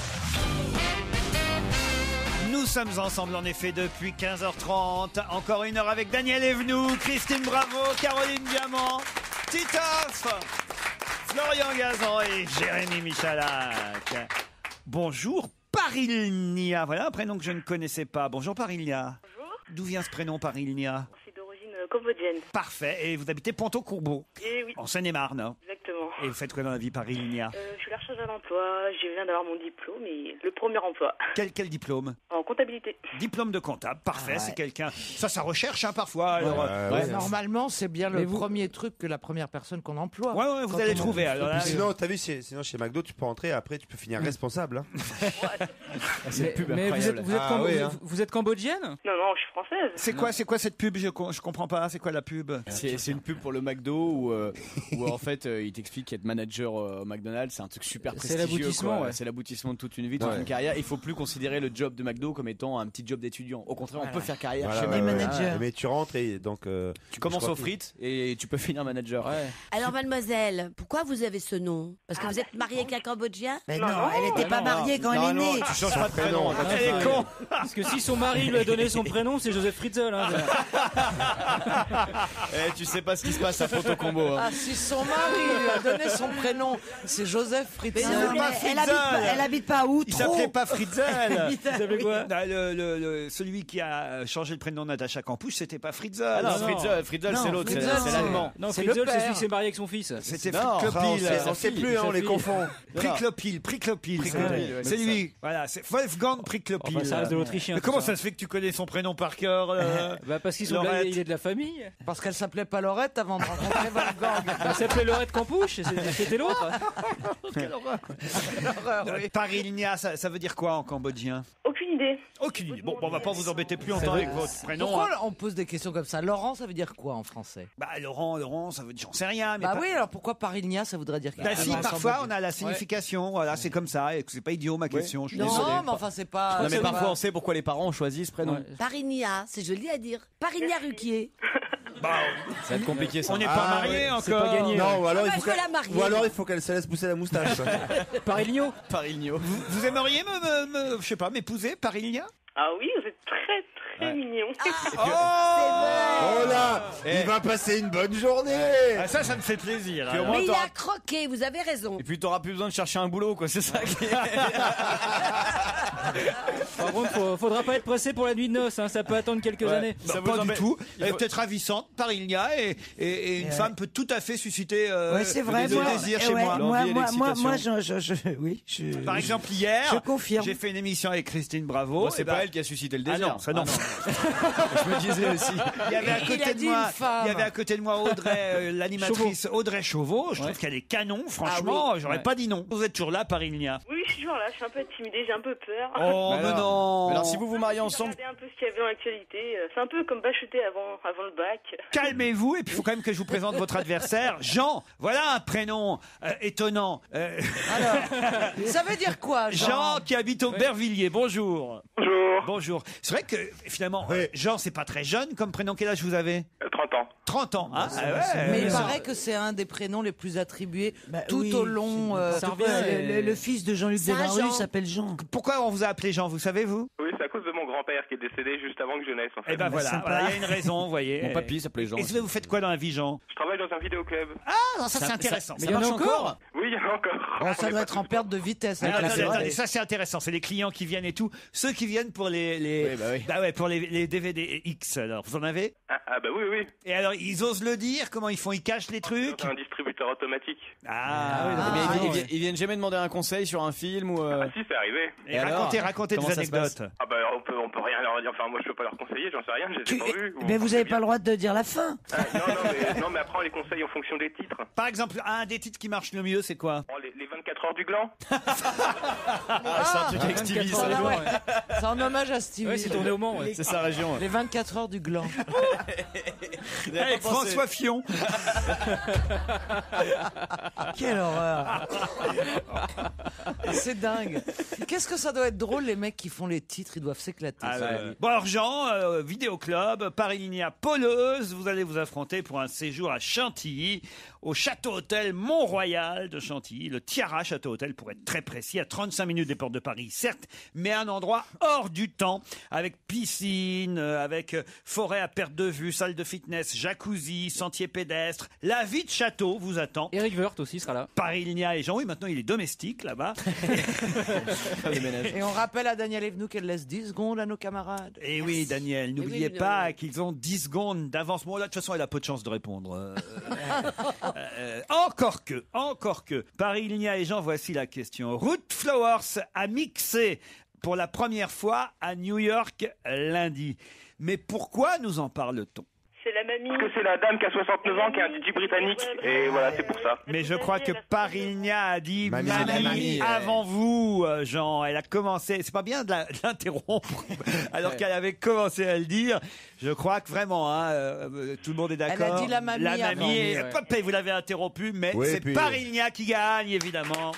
Nous sommes ensemble en effet depuis 15h30. Encore une heure avec Daniel Evenou, Christine Bravo, Caroline Diamant, Titoff, Florian Gazan et Jérémy Michalak. Bonjour Parilnia, voilà un prénom que je ne connaissais pas. Bonjour Parilnia. Bonjour. D'où vient ce prénom Parilnia? C'est d'origine cambodgienne. Parfait, et vous habitez Ponto-Courbeau, oui. en Seine-et-Marne. Exactement. Et vous faites quoi dans la vie Parilnia? Je suis à la recherche d'un emploi, je viens d'avoir mon diplôme et le premier emploi. Quel diplôme? En comptabilité. Diplôme de comptable, parfait, c'est quelqu'un... Ça recherche parfois. Alors, normalement, c'est bien le premier truc que la première personne qu'on emploie. Ouais, vous allez trouver. Alors, là, sinon, t'as vu, sinon chez McDo, tu peux rentrer et après tu peux finir responsable. Hein. C'est une pub incroyable. Vous êtes cambodgienne? Non, je suis française. C'est quoi cette pub? Je comprends pas. C'est quoi la pub? C'est une pub pour le McDo où en fait il t'explique qu'être manager au McDonald's c'est un truc super hyper C'est prestigieux. l'aboutissement, quoi. ouais. C'est l'aboutissement de toute une vie, de toute une carrière. Il faut plus considérer le job de McDo comme étant un petit job d'étudiant. Au contraire, on peut faire carrière chez manager. Mais tu rentres et donc. Tu commences aux frites et tu peux finir manager. Alors, mademoiselle, pourquoi vous avez ce nom? Parce que vous êtes mariée avec un Cambodgien? Mais non, elle n'était pas mariée quand elle est née. Tu changes pas de prénom. Elle est con. Parce que si son mari lui a donné son prénom, c'est Joseph Fritzl. Hein. Tu sais pas ce qui se passe à Photocombo. Hein. Ah, si son mari lui a donné son prénom, c'est Joseph Fritzl. Elle habite pas où? Il s'appelait pas Fritzl. Il s'appelait quoi? Celui qui a changé le prénom de Natacha Campouche, c'était pas Fritzl. Ah non, Fritzl, c'est l'autre, c'est l'allemand. Non, C'est Fritzl, le c'est celui père. qui s'est marié avec son fils. C'était Non, Priklopil. On sait plus, on les confond. Priklopil. C'est lui. Voilà, c'est Wolfgang Priklopil. Enfin, ça reste de l'autrichien. Mais comment ça se fait que tu connais son prénom par cœur? Parce qu'ils sont Laurette. il est de la famille. Parce qu'elle s'appelait pas Laurette avant de rencontrer Wolfgang. Elle s'appelait Laurette Campouche, c'était l'autre. Quelle horreur. Oui. Parilnia, ça veut dire quoi en cambodgien? Aucune idée. Aucune idée. Bon, on va pas vous embêter plus longtemps avec votre prénom. Pourquoi on pose des questions comme ça? Laurent, ça veut dire quoi en français? Bah Laurent, ça veut dire, j'en sais rien. Mais Bah oui, alors pourquoi Parilnia, ça voudrait dire quelque Bah chose si, en parfois cambodgien? on a la signification, voilà, c'est comme ça, et que c'est pas idiot ma question, je suis désolé. Non, mais enfin, c'est pas. Non, mais c'est parfois pas- on sait pourquoi les parents ont choisi ce prénom. Parigna, c'est joli à dire. Parigna Ruquier. Bah, Ça va être compliqué ça. on n'est pas mariés c'est encore. pas gagné. Non, ou alors, bah, je veux la marier. ou alors il faut qu'elle se laisse pousser la moustache. Parilio. Parilio. Vous aimeriez je sais pas, m'épouser, Parilnia? Ah oui, vous êtes très très mignon. Oh là, il va passer une bonne journée. Ah, ça me fait plaisir. Puis au alors. moins, Mais il t'auras- a croqué, vous avez raison. Et puis t'auras plus besoin de chercher un boulot, quoi. C'est ça qui est. Par contre, faudra pas être pressé pour la nuit de noces, hein, ça peut attendre quelques années. Bah, Ça pas vous du embête- tout. il Elle est faut- peut-être ravissante, Parilnia, et une femme peut tout à fait susciter Ouais, c'est vrai. le désir chez moi. L'envie et Moi, l'excitation. oui. Par exemple, hier, Je confirme. j'ai fait une émission avec Christine Bravo. Bon, c'est et bah, pas elle qui a suscité le Ah désir. non, ça non. Je me disais aussi. Il y avait à Il côté a de dit moi, une femme. il y avait à côté de moi Audrey, l'animatrice Audrey Chauveau. Je trouve qu'elle est canon, franchement. J'aurais pas dit non. Vous êtes toujours là, Parilnia. Oui, je suis toujours là, je suis un peu intimidée, j'ai un peu peur. Oh, mais non. Alors si vous vous mariez ensemble, Regardez un peu ce qu'il y avait dans l'actualité. C'est un peu comme bachuter avant le bac. Calmez-vous, et puis il faut quand même que je vous présente votre adversaire, Jean. Voilà un prénom étonnant. Alors, ça veut dire quoi, Jean qui habite au Bervilliers. Bonjour. Bonjour. Bonjour. C'est vrai que finalement, Jean, c'est pas très jeune comme prénom. Quel âge vous avez? 30 ans. 30 ans. Hein Mais il paraît que c'est un des prénoms les plus attribués tout oui, au long. Ça revient, Le fils de Jean-Luc C'est un Delarue Jean. s'appelle Jean. Pourquoi on vous a appelé Jean, vous savez, vous? Oui, c'est à cause de mon grand-père qui est décédé juste avant que je naisse, en fait. Eh ben voilà, sympa. voilà, il y a une raison, vous voyez. mon papy s'appelait Jean. Et vous faites quoi dans la vie, Jean? Je travaille dans un vidéoclub. Ah, non, ça c'est intéressant. Mais Ça il y en a marche encore. Oui, il y en a encore. Oh, ça doit être en perte de vitesse. avec la Attendez, série. attendez, ça c'est intéressant, c'est les clients qui viennent et tout. Ceux qui viennent pour les Oui. bah ouais, pour les DVD X, alors vous en avez? Ah bah oui, oui. Et alors ils osent le dire, comment ils font? Ils cachent les trucs? C'est un distributeur automatique. Mais ils viennent jamais demander un conseil sur un film ou. Ah si, c'est arrivé. Et alors, racontez comment des ça se passe anecdotes. Ah bah on peut rien leur dire. Enfin, moi je peux pas leur conseiller, j'en sais rien, je les ai pas vus. Mais vous n'avez pas le droit de dire la fin. Non, mais après on les conseille en fonction des titres. Par exemple, un des titres qui marche le mieux, c'est quoi? Oh, les 24 heures du gland. C'est un truc avec Stevie, ça. Ah ouais. C'est en hommage à Stevie. Ouais, c'est tourné au Mans. Ouais. C'est sa région. Les 24 heures du gland. Avec François Fillon. Quelle horreur. C'est dingue. Qu'est-ce que ça doit être drôle, les mecs qui font les titres, ils doivent s'éclater. Ah ça. ouais. Bon alors Jean, Vidéoclub, Paris-Linia Poleuse, vous allez vous affronter pour un séjour à Chantilly, au Château-Hôtel Mont-Royal de Chantilly, le Tiara Château-Hôtel pour être très précis, à 35 minutes des portes de Paris, certes, mais un endroit hors du temps, avec piscine, avec forêt à perte de vue, salle de fitness, jacuzzi, sentier pédestre, la vie de château vous attend. Eric Woerth aussi sera là. Paris-Linia et Jean, oui, maintenant il est domestique là-bas. Et on rappelle à Daniel Evenou qu'elle laisse 10 secondes à nos camarades. Et oui, Daniel, n'oubliez pas qu'ils ont 10 secondes d'avance. Bon, là, de toute façon, elle a peu de chance de répondre. Encore que. Paris-Linia et Jean, voici la question. Ruth Flowers a mixé pour la première fois à New York lundi. Mais pourquoi nous en parle-t-on? C'est la mamie. Parce que c'est la dame qui a 69 ans, qui est un DJ britannique. Et voilà, c'est pour ça. Mais je crois que Paris-Linia a dit Mamie, mamie avant vous, Jean. Elle a commencé. C'est pas bien de l'interrompre alors qu'elle avait commencé à le dire. Je crois que vraiment, tout le monde est d'accord. Elle a dit la mamie La mamie, avant. et, hop, et vous l'avez interrompu, mais Oui, c'est puis- Paris-Linia qui gagne, évidemment.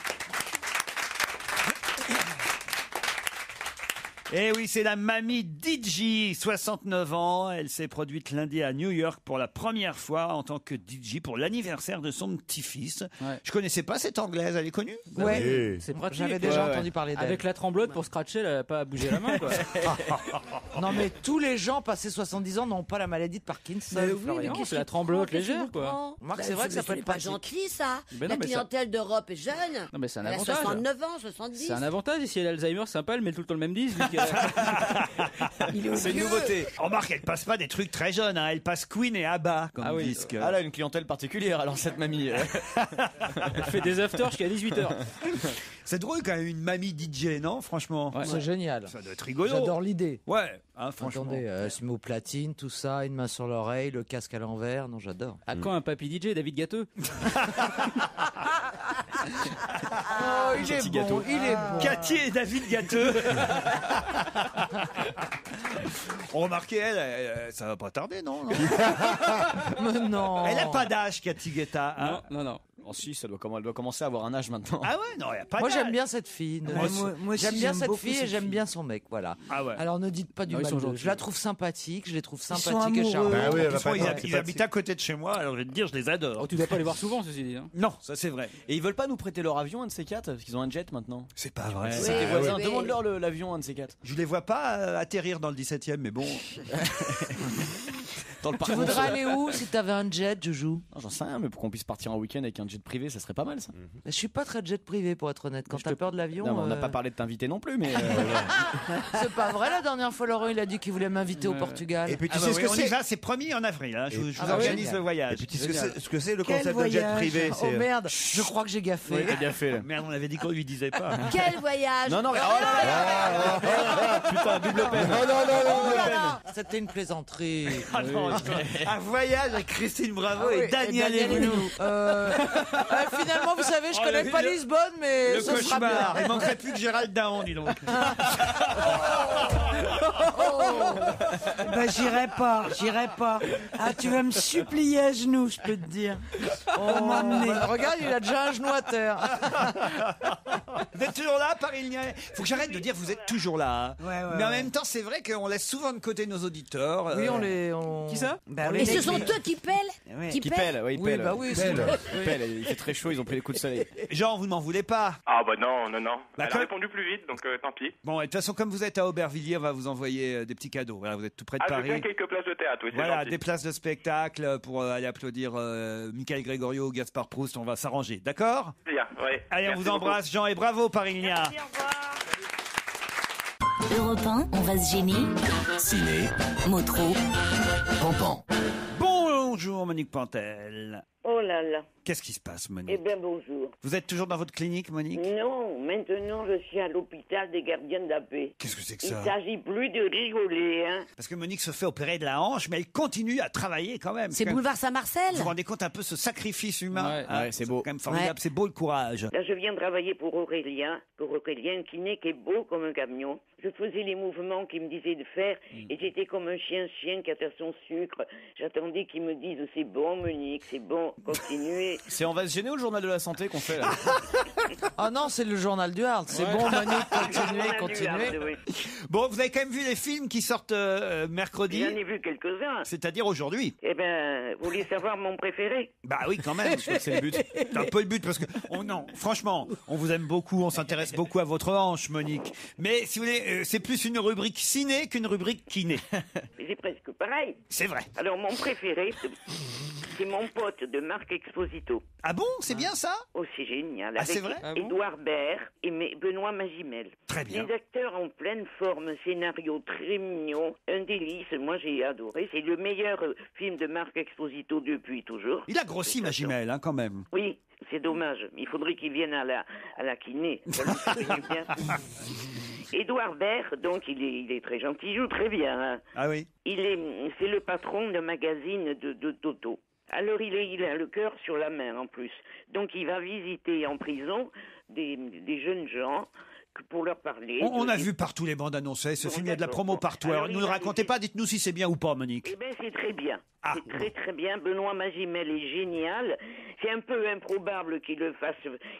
Et oui, c'est la mamie DJ, 69 ans. Elle s'est produite lundi à New York pour la première fois en tant que DJ pour l'anniversaire de son petit-fils. Ouais. Je connaissais pas cette anglaise, elle est connue? Ouais. C'est pratique. J'avais déjà entendu parler d'elle. Avec la tremblote pour scratcher, elle n'a pas à bouger la main, quoi. Non, mais tous les gens passés 70 ans n'ont pas la maladie de Parkinson. Mais oui, Florian. mais c'est la tremblote légère, quoi. Marc, c'est vrai que ça peut être pas pratique. gentil, ça. Ben La non, mais clientèle d'Europe est jeune. Non, mais c'est un Elle a avantage. 69 ans, 70. C'est un avantage. Si elle a Alzheimer, c'est sympa, elle met tout le temps le même disque. C'est une nouveauté. Remarque, elle passe pas des trucs très jeunes, hein. Elle passe Queen et ABBA comme disque. Elle a une clientèle particulière, alors cette mamie. Elle fait des afters jusqu'à 18h. C'est drôle quand même, une mamie DJ, non? Franchement. C'est génial. Ça doit être rigolo. J'adore l'idée. Ouais, hein, franchement. Attendez, elle se met au platine, tout ça, une main sur l'oreille, le casque à l'envers. Non, j'adore. À quand un papy DJ, David Gâteux? Oh, il est bon, il est bon. Cathy et David Gâteux. Remarquez, ça va pas tarder, non? Mais non. Elle a pas d'âge, Cathy Guetta. Hein? Non. En Suisse, elle doit commencer à avoir un âge maintenant. Ah ouais, non, il n'y a pas Moi, d'âge. j'aime bien cette fille. Moi aussi, J'aime bien cette beaucoup fille et cette j'aime fille. bien son mec, voilà. Ah ouais. Alors ne dites pas du Non, ils mal sont d'eux. gentils. Je la trouve sympathique, je les trouve sont sympathiques et amoureux. charmants. Bah oui, elle va Franchement, pas être ils sympathique. habitent à côté de chez moi, alors je vais te dire, je les adore. Oh, tu dois pas les voir souvent, ceci dit. Hein. Non, ça c'est vrai. Et ils veulent pas nous prêter leur avion, un de ces quatre, parce qu'ils ont un jet maintenant. C'est pas vrai. C'est tes voisins, demande-leur l'avion, un de ces quatre. Je les vois pas atterrir dans le 17e, mais bon. Dans le Tu parc voudrais Monceau. aller où si t'avais un jet, Joujou? Ah, j'en sais rien, mais pour qu'on puisse partir en week-end avec un jet privé, ça serait pas mal ça. Je suis pas très jet privé pour être honnête. Quand Je t'as te- peur de l'avion. Non, mais on n'a pas parlé de t'inviter non plus, mais. C'est pas vrai, la dernière fois, Laurent, il a dit qu'il voulait m'inviter au Portugal. Et puis tu Ah sais bah ce oui, que on y c'est. va, c'est promis en avril. Hein. Je vous Ah bah oui. organise le Et voyage. puis tu sais ce que c'est le Quel concept de jet voyage. privé. Oh c'est- merde, je crois que j'ai gaffé. Oui, t'as bien fait là. Merde, on avait dit qu'on lui disait pas. Quel voyage. Non, non, oh là là. Putain, double peine. Non, non, non, non, Oh non. là là, c'était une plaisanterie. Ah non, un voyage avec Christine Bravo Ah oui, et Daniel Daniel Evenou. Evenou. Finalement, vous savez, je Oh, connais le- pas le- Lisbonne, mais Le ce sera bien. cauchemar. Il manquerait plus que Gérald Daon, dis donc. Bah, j'irai pas. Ah, tu vas me supplier à genoux, je peux te dire. Pour m'emmener. Bah, regarde, il a déjà un genou à terre. Vous êtes toujours là, Paris Lignet? Faut que j'arrête de dire vous êtes toujours là. Hein. Ouais, Mais en même temps, c'est vrai qu'on laisse souvent de côté nos auditeurs. Oui, Qui ça? Bah, Et ce sont eux qui pèlent. Ouais. Qui pèle, oui, il Oui, pèle. bah oui, Il c'est pèle. Il pèle, il fait très chaud, ils ont pris les coups de soleil. Jean, vous ne m'en voulez pas. Ah bah non. Bah, Elle comme- a répondu plus vite, donc tant pis. Bon, et de toute façon, comme vous êtes à Aubervilliers, on va vous envoyer des petits cadeaux. Voilà, vous êtes tout près de Ah, je Paris. fais quelques places de théâtre, oui, c'est Voilà, gentil. des places de spectacle pour aller applaudir Michael Gregorio, Gaspard Proust. On va s'arranger, d'accord? Bien, ouais. Allez, on Merci vous embrasse, Jean, et bravo, Paris Lignet. Merci, au revoir. Europe 1, on va se gêner. Ciné, Motro. Pampan. Bonjour, Monique Pantel. Oh là là. Qu'est-ce qui se passe, Eh Monique? bien, bonjour. Vous êtes toujours dans votre clinique, Monique? Non, maintenant, je suis à l'hôpital des gardiens de la paix. Qu'est-ce que c'est que Il ça? s'agit plus de rigoler, hein. Parce que Monique se fait opérer de la hanche, mais elle continue à travailler quand même. C'est Quand même- boulevard Saint-Marcel. Vous vous rendez compte un peu ce sacrifice humain? Ouais, hein? ouais, c'est beau. quand même formidable, c'est beau le courage. Là, je viens travailler pour Aurélien, un kiné qui est beau comme un camion. Je faisais les mouvements qu'il me disait de faire et j'étais comme un chien qui attend son sucre. J'attendais qu'il me dise c'est bon, Monique, c'est bon, continuez. C'est On va se gêner ou le journal de la santé qu'on fait là? Ah non, c'est le journal du Hard. C'est bon, Monique, continuez. Bon, vous avez quand même vu les films qui sortent mercredi? J'en ai vu quelques-uns. C'est-à-dire aujourd'hui. Eh ben, vous voulez savoir mon préféré? Bah oui, quand même. Je crois que c'est le but. C'est un peu le but parce que, non, franchement, on vous aime beaucoup, on s'intéresse beaucoup à votre hanche, Monique. Mais si vous voulez, c'est plus une rubrique ciné qu'une rubrique kiné. C'est presque pareil. C'est vrai. Alors, mon préféré, c'est mon pote de Marc Exposito. Ah bon, c'est bien ça? Oh, c'est génial. Ah, c'est Avec vrai? Ah bon Édouard Baird et Benoît Magimel. Très bien. Les acteurs en pleine forme, scénario très mignon, un délice. Moi, j'ai adoré. C'est le meilleur film de Marc Exposito depuis toujours. Il a grossi, Magimel, hein, quand même. Oui, c'est dommage. Il faudrait qu'il vienne à la kiné. Ça lui ferait du bien. Édouard Baird, donc, il est très gentil, il joue très bien. Hein. Ah oui? C'est le patron d'un magazine d'auto. Alors, il a le cœur sur la main, en plus. Donc, il va visiter en prison des jeunes gens pour leur parler. On a vu partout les bandes annoncées. Ce film, il y a de la promo partout. Alors, ne nous le racontez pas, dites-nous si c'est bien ou pas, Monique. Eh bien, c'est très bien. Ah. C'est très très bien. Benoît Magimel est génial. C'est un peu improbable qu'il le fasse.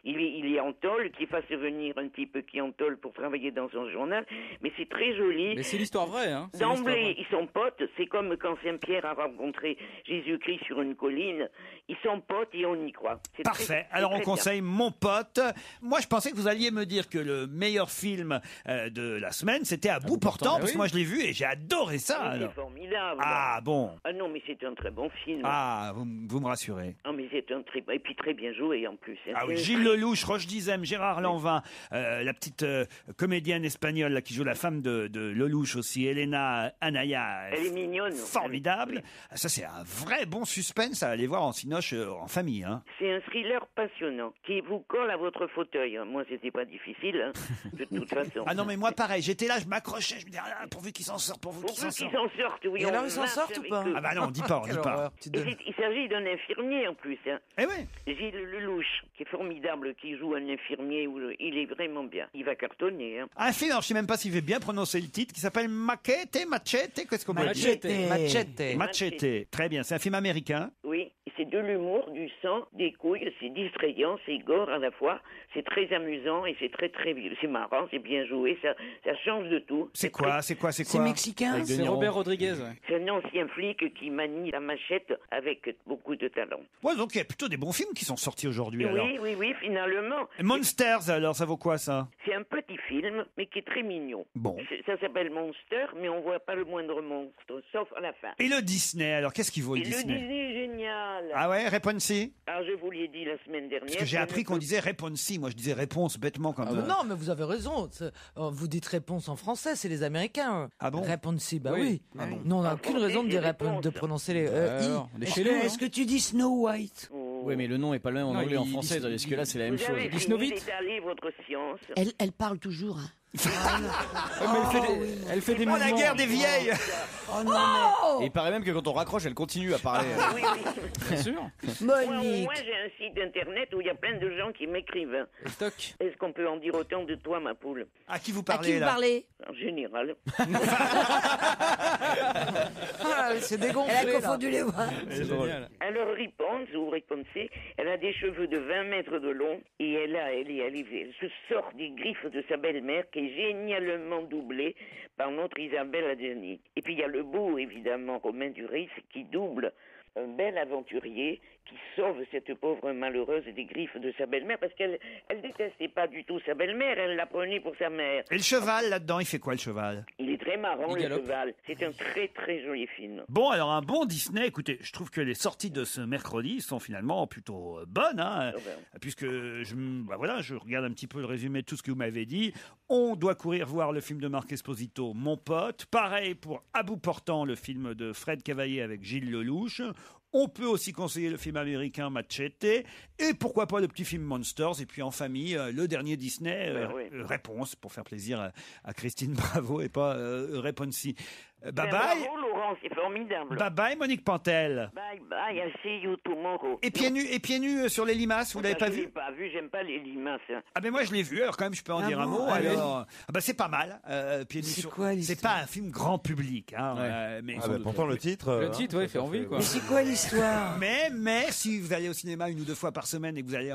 Il est en tôle, qu'il fasse venir un type qui est en tôle pour travailler dans son journal, mais c'est très joli. Mais c'est l'histoire vraie, hein. D'emblée, ils sont potes. C'est comme quand Saint-Pierre a rencontré Jésus-Christ sur une colline. Ils sont potes et on y croit. C'est Parfait. très, Alors on très conseille Mon Pote. Moi, je pensais que vous alliez me dire que le meilleur film de la semaine, c'était À bout portant, parce que moi je l'ai vu et j'ai adoré ça. bien. alors. C'est formidable. Ah bon. Ah non, mais c'est un très bon film. Ah, vous me rassurez. Ah, mais c'est un très... Et puis très bien joué en plus. Ah oui, Gilles Lelouch, Roche Dizem, Gérard Lanvin, la petite comédienne espagnole là, qui joue la femme de Lelouch aussi, Elena Anaya. Elle est mignonne. Formidable. Ça, c'est un vrai bon suspense à aller voir en cinoche en famille. Hein. C'est un thriller passionnant qui vous colle à votre fauteuil. Moi, c'était pas difficile, hein, de toute façon. Ah non, mais moi, pareil, j'étais là, je m'accrochais, je me disais, pourvu qu'il s'en sorte, pourvu qu'il s'en sorte. Oui. Et alors, ils s'en sortent ou pas? Ah bah non, on dit pas, on dit pas. Il s'agit d'un infirmier en plus. Hein. Eh oui. Gilles Lelouch, qui est formidable, qui joue un infirmier, il est vraiment bien. Il va cartonner. Hein. Un film, alors je sais même pas s'il veut bien prononcer le titre, qui s'appelle Machete, qu'est-ce qu'on peut dire? Machete. Très bien, c'est un film américain. Oui, c'est de l'humour, du sang, des couilles, c'est distrayant, c'est gore à la fois, c'est très amusant et c'est très très c'est marrant, c'est bien joué, ça change de tout. C'est quoi? C'est mexicain? C'est Robert Rodriguez. Ouais. C'est un ancien flic qui manie la machette avec beaucoup de talent. Ouais, donc il y a plutôt des bons films qui sont sortis aujourd'hui. alors. Oui, finalement. Monsters, alors ça vaut quoi ça? C'est un petit film, mais qui est très mignon. Bon. Ça s'appelle Monster, mais on voit pas le moindre monstre, sauf à la fin. Et le Disney, alors qu'est-ce qu'il vaut le Et Disney? le Disney est génial. Ah ouais, Réponsi? Alors je vous l'ai dit la semaine dernière. Parce que j'ai appris qu'on disait Réponsi, moi je disais réponse bêtement comme Non, mais vous avez raison. Vous dites réponse en français, c'est les Américains. Ah bon? Réponsi, bah oui. Ah bon. Nous, on n'a aucune raison de prononcer les I. Est-ce que tu dis Snow White? Oui, mais le nom est pas le même en anglais et en français, tandis que là, c'est la même Vous chose. avez fini d'étaler votre science. Elle parle toujours. Hein. Elle fait des Oh, la mouvements. guerre des vieilles! Et il paraît même que quand on raccroche, elle continue à parler. Oui. Bien sûr. Moi, j'ai un site internet où il y a plein de gens qui m'écrivent. Toc. Est-ce qu'on peut en dire autant de toi, ma poule? À qui vous À parlez qui vous là? parlez? En général. C'est Elle dégonflé. a là. confondu les voix. C'est génial. Alors, Riponce, ou Riponsé, elle a des cheveux de 20 mètres de long et elle se sort des griffes de sa belle-mère qui est génialement doublée par notre Isabelle Adjani. Et puis il y a le beau, évidemment, Romain Duris, qui double un bel aventurier qui sauve cette pauvre malheureuse des griffes de sa belle-mère parce qu'elle détestait pas du tout sa belle-mère, elle la prenait pour sa mère. Et le cheval là-dedans, il fait quoi le cheval? Il est très marrant, Il le galope. cheval. C'est un très très joli film. Bon, alors un bon Disney, écoutez, je trouve que les sorties de ce mercredi sont finalement plutôt bonnes, hein, puisque je regarde un petit peu le résumé de tout ce que vous m'avez dit. On doit courir voir le film de Marc Esposito, Mon Pote. Pareil pour À bout portant, le film de Fred Cavaillé avec Gilles Lelouch. On peut aussi conseiller le film américain Machete et pourquoi pas le petit film Monsters et puis en famille le dernier Disney Réponse pour faire plaisir à Christine Bravo et pas Réponsi. Bye bye. Bravo Laurent, c'est formidable. Bye bye Monique Pantel. Bye bye, I'll see you tomorrow. Et pieds nus sur les limaces, vous l'avez pas Je vu? l'ai pas vu, j'aime pas les limaces. Hein. Ah ben moi je l'ai vu, alors quand même je peux en dire un mot. Alors, c'est pas mal. Pieds nus sur. C'est pas un film grand public, hein. Mais pourtant le titre. Le titre, ouais, fait envie, quoi. Mais c'est quoi l'histoire? Mais si vous allez au cinéma 1 ou 2 fois par semaine et que vous allez,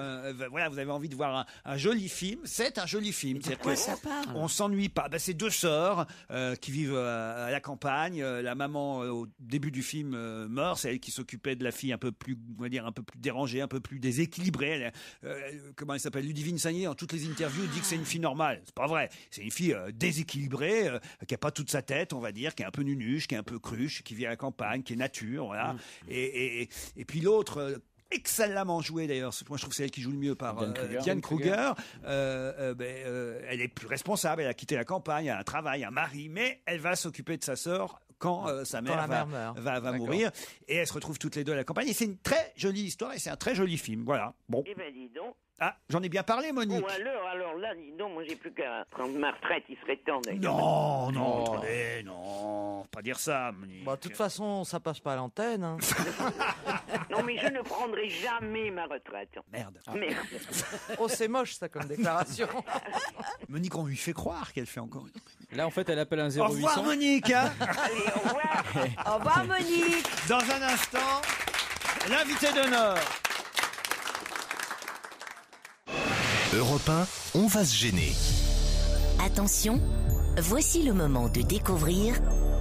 vous avez envie de voir un joli film, c'est un joli film. De quoi ça parle? On s'ennuie pas. C'est 2 sœurs qui vivent à la campagne. La maman au début du film meurt, c'est elle qui s'occupait de la fille un peu plus, on va dire un peu plus dérangée, un peu plus déséquilibrée. Comment elle s'appelle? Ludivine Sagné, en toutes les interviews, dit que c'est une fille normale. C'est pas vrai. C'est une fille déséquilibrée, qui a pas toute sa tête, on va dire, qui est un peu nunuche, qui est un peu cruche, qui vit à la campagne, qui est nature, voilà. Et puis l'autre. Excellemment jouée d'ailleurs, moi je trouve que c'est elle qui joue le mieux par Diane Kruger. Elle est plus responsable, elle a quitté la campagne, elle a un travail, un mari, mais elle va s'occuper de sa sœur quand sa mère va mourir, et elles se retrouvent toutes les deux à la campagne, et c'est une très jolie histoire et c'est un très joli film, voilà. Bon. Eh ben dis donc. Ah, j'en ai bien parlé, Monique. Alors là, dis donc, moi j'ai plus qu'à prendre ma retraite, il serait temps d'ailleurs. Non, attendez, non, pas dire ça, Monique. De toute façon, ça passe pas à l'antenne. Hein. Non, mais je ne prendrai jamais ma retraite. Merde. Oh, c'est moche ça comme déclaration. Monique, on lui fait croire qu'elle fait encore une. Là, en fait, elle appelle un 0800. Au revoir, Monique. Hein. Allez, au revoir. Au revoir, Monique. Dans un instant, l'invité d'honneur. Europe 1, on va se gêner. Attention, voici le moment de découvrir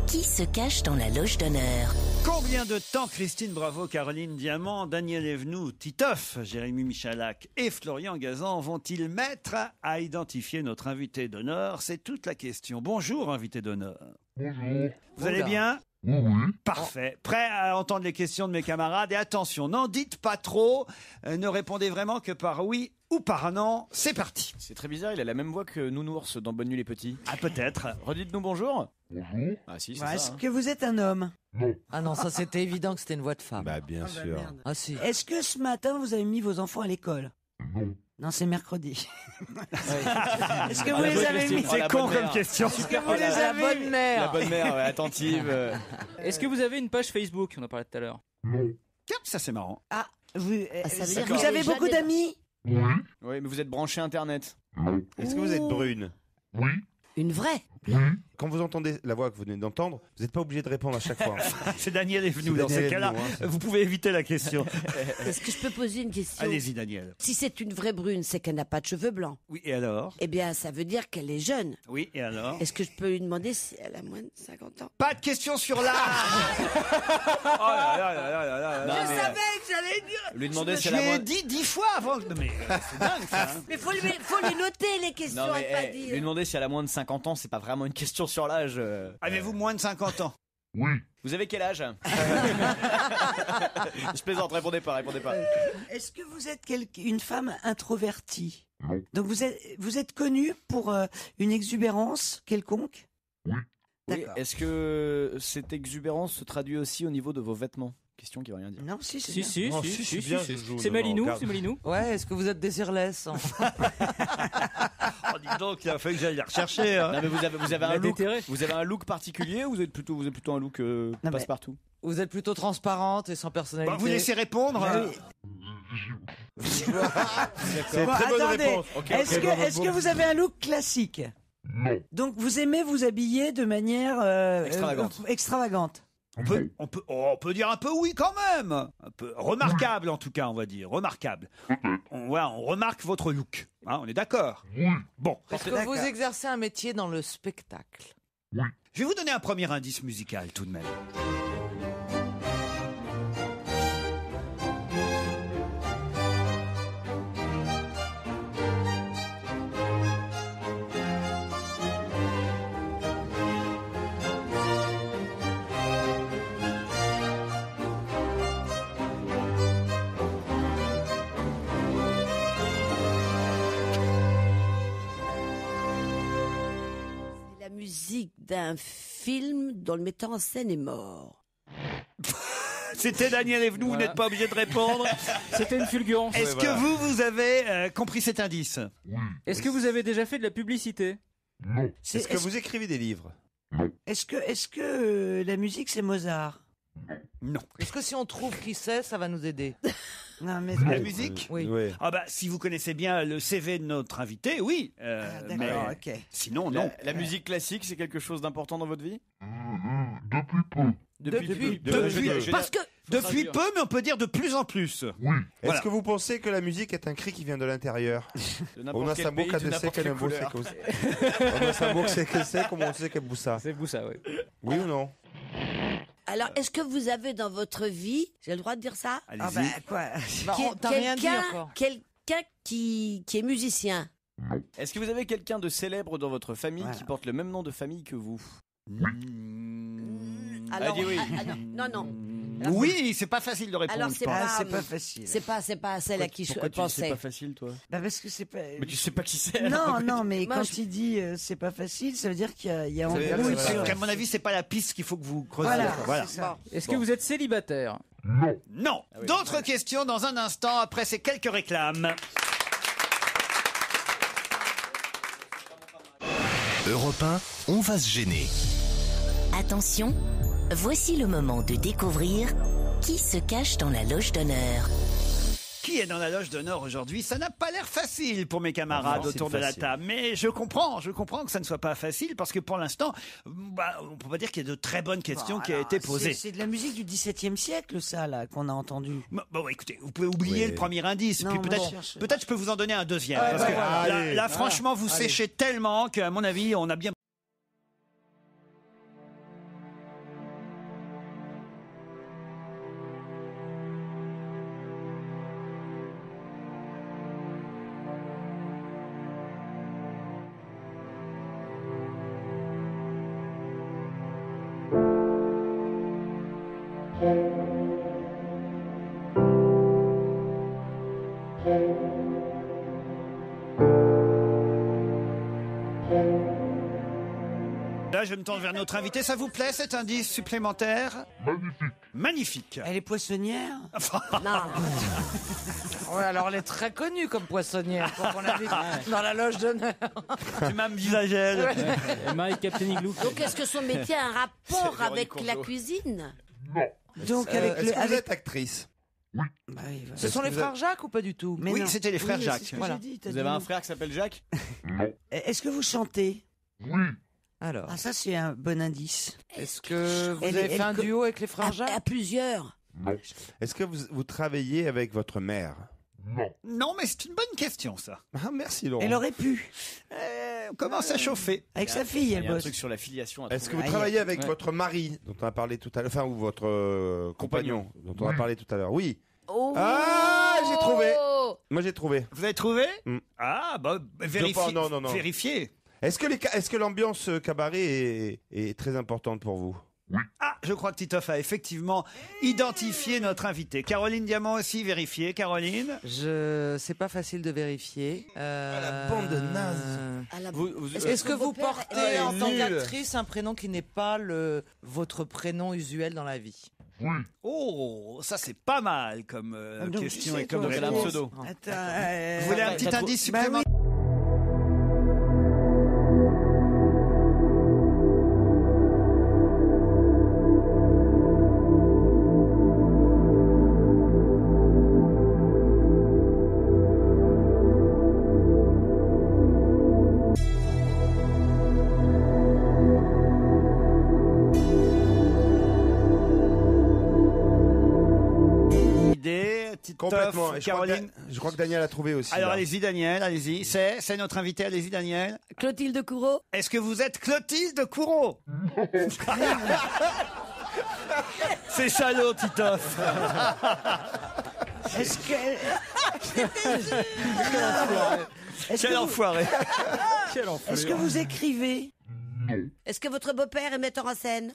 qui se cache dans la loge d'honneur. Combien de temps Christine Bravo, Caroline Diamant, Daniel Evenou, Titoff, Jérémy Michalak et Florian Gazan vont-ils mettre à identifier notre invité d'honneur? C'est toute la question. Bonjour, invité d'honneur. Bonjour. Vous allez bien? Oui. Parfait. Prêt à entendre les questions de mes camarades? Et attention, n'en dites pas trop. Ne répondez vraiment que par oui ou par non. C'est parti. C'est très bizarre, il a la même voix que Nounours dans Bonne Nuit les Petits. Ah, peut-être. Redites-nous bonjour. Bonjour. Ah si, c'est Ouais, ça. Est-ce que vous êtes un homme? Non. Ah non, ça c'était évident que c'était une voix de femme. Bah, bien sûr. Ah si. Est-ce que ce matin vous avez mis vos enfants à l'école? Non. Non, c'est mercredi. Est-ce que Ah, vous la les bonne avez Christine. mis? Oh, la C'est con bonne comme mère. question. Est-ce que vous les La avez bonne mère. La bonne mère, ouais, attentive. Est-ce que vous avez une page Facebook? On en parlait tout à l'heure. Non. Tiens, ça c'est marrant. Ah, vous, ça veut dire vous qu'elle avez est beaucoup jeune et- d'amis? Oui. Oui, mais vous êtes branché Internet. Non. Est-ce que vous êtes brune? Oui. Une vraie. Oui. Quand vous entendez la voix que vous venez d'entendre, vous n'êtes pas obligé de répondre à chaque fois. C'est Daniel Evenou. C'est Dans Daniel ces cas-là, Evenou, hein, vous pouvez éviter la question. Est-ce que je peux poser une question? Allez-y, Daniel. Si c'est une vraie brune, c'est qu'elle n'a pas de cheveux blancs. Oui, et alors? Eh bien, ça veut dire qu'elle est jeune. Oui, et alors? Est-ce que je peux lui demander si elle a moins de 50 ans? Pas de question sur l'âge. Oh là là là là là là Non, là. mais, que j'allais dire. lui demander si Je elle a lui ai moins... dit 10 fois avant. Non, mais c'est dingue ça. hein. Mais faut les noter, les questions, Non, à mais pas lui dire. demander si elle a moins de 50 ans, c'est pas vraiment une question sur l'âge. Avez-vous moins de 50 ans? Oui. Vous avez quel âge? Je plaisante, répondez pas. Est-ce que vous êtes une femme introvertie? Non. Donc vous êtes connue pour une exubérance quelconque? Oui. Oui, D'accord. est-ce que cette exubérance se traduit aussi au niveau de vos vêtements? Question qui veut rien dire. Non, si, c'est Si, bien. si, Non, si, si, si, c'est bien, si. Joujou, C'est non, Malinou, non, c'est Malinou. Ouais, est-ce que vous êtes désirless? Oh, dis donc, il a fallu que j'aille la rechercher. hein. Non, mais vous avez Il a un look. déterré. Vous avez un look particulier ou vous êtes plutôt un look mais- passe-partout? Vous êtes plutôt transparente et sans personnalité. Bon, vous laissez répondre. C'est Bon, très bonne attendez. réponse. Est-ce que vous avez un look classique? Non. Donc vous aimez vous habiller de manière Extravagante. extravagante. On peut dire un peu oui quand même. Un peu remarquable en tout cas, on va dire. Remarquable. On remarque votre look. Hein, on est d'accord? Oui. Bon. Est-ce que D'accord. vous exercez un métier dans le spectacle? Je vais vous donner un premier indice musical tout de même. C'est la musique d'un film dont le metteur en scène est mort. C'était Daniel Evenou, vous Voilà. n'êtes pas obligé de répondre. C'était une fulgurance. Est-ce voilà. que vous avez compris cet indice? Oui. Est-ce que vous avez déjà fait de la publicité? Non. Est-ce que vous écrivez des livres? Est-ce que la musique c'est Mozart? Non. Est-ce que si on trouve qui c'est, ça va nous aider? Non, mais La musique? Oui. Ah bah si vous connaissez bien le CV de notre invité, oui. d'accord, mais ok. sinon non. La musique classique, c'est quelque chose d'important dans votre vie? Depuis peu. Depuis Depuis- Parce que Depuis peu, mais on peut dire de plus en plus. Oui. Est-ce Voilà. que vous pensez que la musique est un cri qui vient de l'intérieur? De On n'importe a quel sa pays, boca de de n'importe sec, quelle un beau couleur. On a sa boca que c'est, comment on sait qu'elle boussa? C'est vous ça, oui. Oui ou non? alors, est-ce que vous avez dans votre vie, j'ai le droit de dire ça, Allez-y. Ah bah quoi? Bah, t'as rien dit encore. quelqu'un qui est musicien? Est-ce que vous avez quelqu'un de célèbre dans votre famille Voilà. qui porte le même nom de famille que vous? Alors, dit oui. non. Oui, c'est pas facile de répondre. Alors, je c'est pense. pas, c'est pas facile. C'est pas celle à qui je Pourquoi tu dis c'est pensais. pas facile, toi? Bah parce que c'est pas. Mais tu sais pas qui c'est. Non, non, mais Moi, quand je- il dit c'est pas facile, ça veut dire qu'il y a Ça veut dire embrouille que c'est sur- vrai. À mon avis, c'est pas la piste qu'il faut que vous creusiez. Voilà, c'est ça. Est-ce que vous êtes célibataire? Non. Non. D'autres questions dans un instant après ces quelques réclames. Europe 1, on va se gêner. Attention, voici le moment de découvrir qui se cache dans la loge d'honneur. qui est dans la loge d'honneur aujourd'hui. Ça n'a pas l'air facile pour mes camarades autour de la table, mais je comprends que ça ne soit pas facile parce que pour l'instant, on peut pas dire qu'il y a de très bonnes questions qui ont été posées. C'est de la musique du XVIIe siècle, ça, là, qu'on a entendu. Bon, écoutez, vous pouvez oublier le premier indice, puis peut-être je peux vous en donner un deuxième. Parce que là, franchement, vous séchez tellement qu'à mon avis, on a bien... Là, je me tourne vers notre invité. Ça vous plaît, cet indice supplémentaire? Magnifique. Elle est poissonnière? Non. Ouais, alors elle est très connue comme poissonnière, pour qu'on la vu dans la loge d'honneur. Tu m'envisageais. Captain Igloo. Donc, est-ce que son métier a un rapport avec la cuisine? Donc, Est-ce que vous êtes actrice? Ce sont les frères Jacques ou pas du tout? Oui, c'était les frères Jacques. Voilà. Vous avez un frère qui s'appelle Jacques? Est-ce que vous chantez? Oui. Alors. Ah, ça, c'est un bon indice. Est-ce que vous avez fait un duo avec les frères Jacques? À plusieurs. Non. Est-ce que vous travaillez avec votre mère? Non. Non, mais c'est une bonne question, ça. Ah, merci, Laurent. Elle aurait pu. On commence à chauffer. Avec sa fille, elle Il y a un bosse. truc sur la filiation. Est-ce que vous travaillez avec votre mari, dont on a parlé tout à l'heure, enfin, ou votre compagnon, dont on a parlé tout à l'heure? Oui. Oh. Ah, j'ai trouvé. Moi, j'ai trouvé. Vous avez trouvé? Ah, vérifiez. Non. Vérifiez. Est-ce que l'ambiance cabaret est très importante pour vous? Ah, je crois que Titoff a effectivement identifié notre invité. Caroline Diamant aussi, vérifiez. Caroline? C'est pas facile de vérifier. La bande de nazes. Est-ce que vous portez en tant nul. qu'actrice un prénom qui n'est pas votre prénom usuel dans la vie? Oh, ça c'est pas mal comme question et comme un pseudo. Vous voulez un petit indice supplémentaire? Complètement. Et Caroline. Je crois que Daniel a trouvé aussi. Alors là. allez-y Daniel, allez-y. C'est notre invité, allez-y Daniel. Clotilde Courreau. Est-ce que vous êtes Clotilde Courreau? C'est salaud, Titoff. Est-ce que... Quel enfoiré. Est-ce que vous écrivez? Est-ce que votre beau-père est metteur en scène?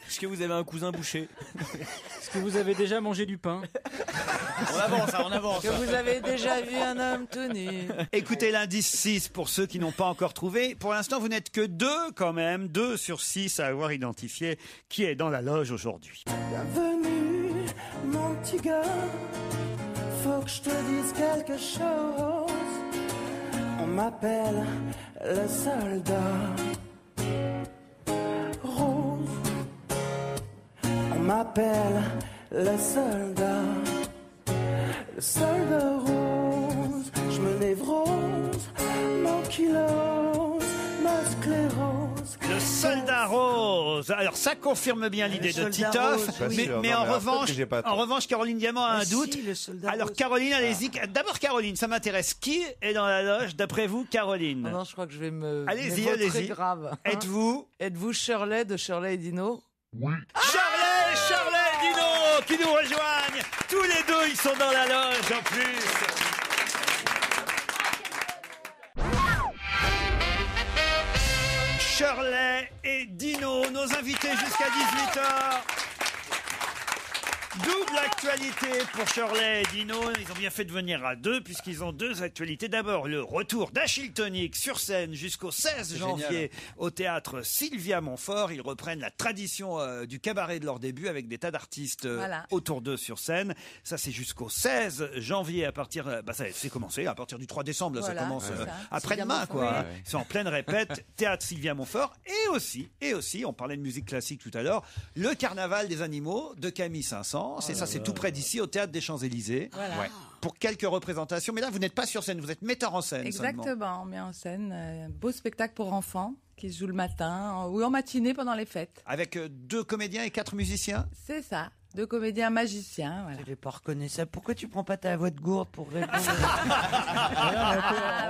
Est-ce que vous avez un cousin boucher? Est-ce que vous avez déjà mangé du pain? On avance. Que vous avez déjà vu un homme tout nu? Écoutez l'indice 6 pour ceux qui n'ont pas encore trouvé. Pour l'instant, vous n'êtes que 2 quand même, 2 sur 6 à avoir identifié qui est dans la loge aujourd'hui. Bienvenue, mon petit gars. Faut que je te dise quelque chose. On m'appelle le soldat rose. On m'appelle le soldat rose. Je me névrose, m'ankylose, ma sclérose. Le soldat rose. Alors ça confirme bien l'idée de Titoff, mais en revanche, Caroline Diamant a un doute. Alors Caroline, allez-y. D'abord Caroline, ça m'intéresse. Qui est dans la loge d'après vous, Caroline? Non, je crois que je vais me. Allez-y, très allez-y. grave. Êtes-vous Shirley de Shirley et Dino? Oui. Shirley et Dino qui nous rejoignent. Tous les deux, ils sont dans la loge en plus. Shirley et Dino, nos invités jusqu'à 18h. Double actualité pour Shirley et Dino. Ils ont bien fait de venir à deux puisqu'ils ont 2 actualités. D'abord, le retour d'Achille Tonic sur scène jusqu'au 16 janvier au théâtre Sylvia Montfort. Ils reprennent la tradition du cabaret de leur début avec des tas d'artistes autour d'eux sur scène. Ça, c'est jusqu'au 16 janvier à partir... ça c'est commencé à partir du 3 décembre. Là, ça commence après-demain, quoi. C'est en pleine répète. Théâtre Sylvia Montfort. Et aussi, on parlait de musique classique tout à l'heure, le Carnaval des animaux de Camille Saint-Saëns. France, et ça c'est tout près d'ici, au Théâtre des Champs-Élysées. Voilà. Ouais. Pour quelques représentations, mais là vous n'êtes pas sur scène, vous êtes metteur en scène seulement. Exactement, on met en scène un beau spectacle pour enfants qui se joue le matin ou en matinée pendant les fêtes. Avec 2 comédiens et 4 musiciens. C'est ça. 2 comédiens magiciens. Voilà. Je n'ai pas reconnu ça. Pourquoi tu prends pas ta voix de gourde pour répondre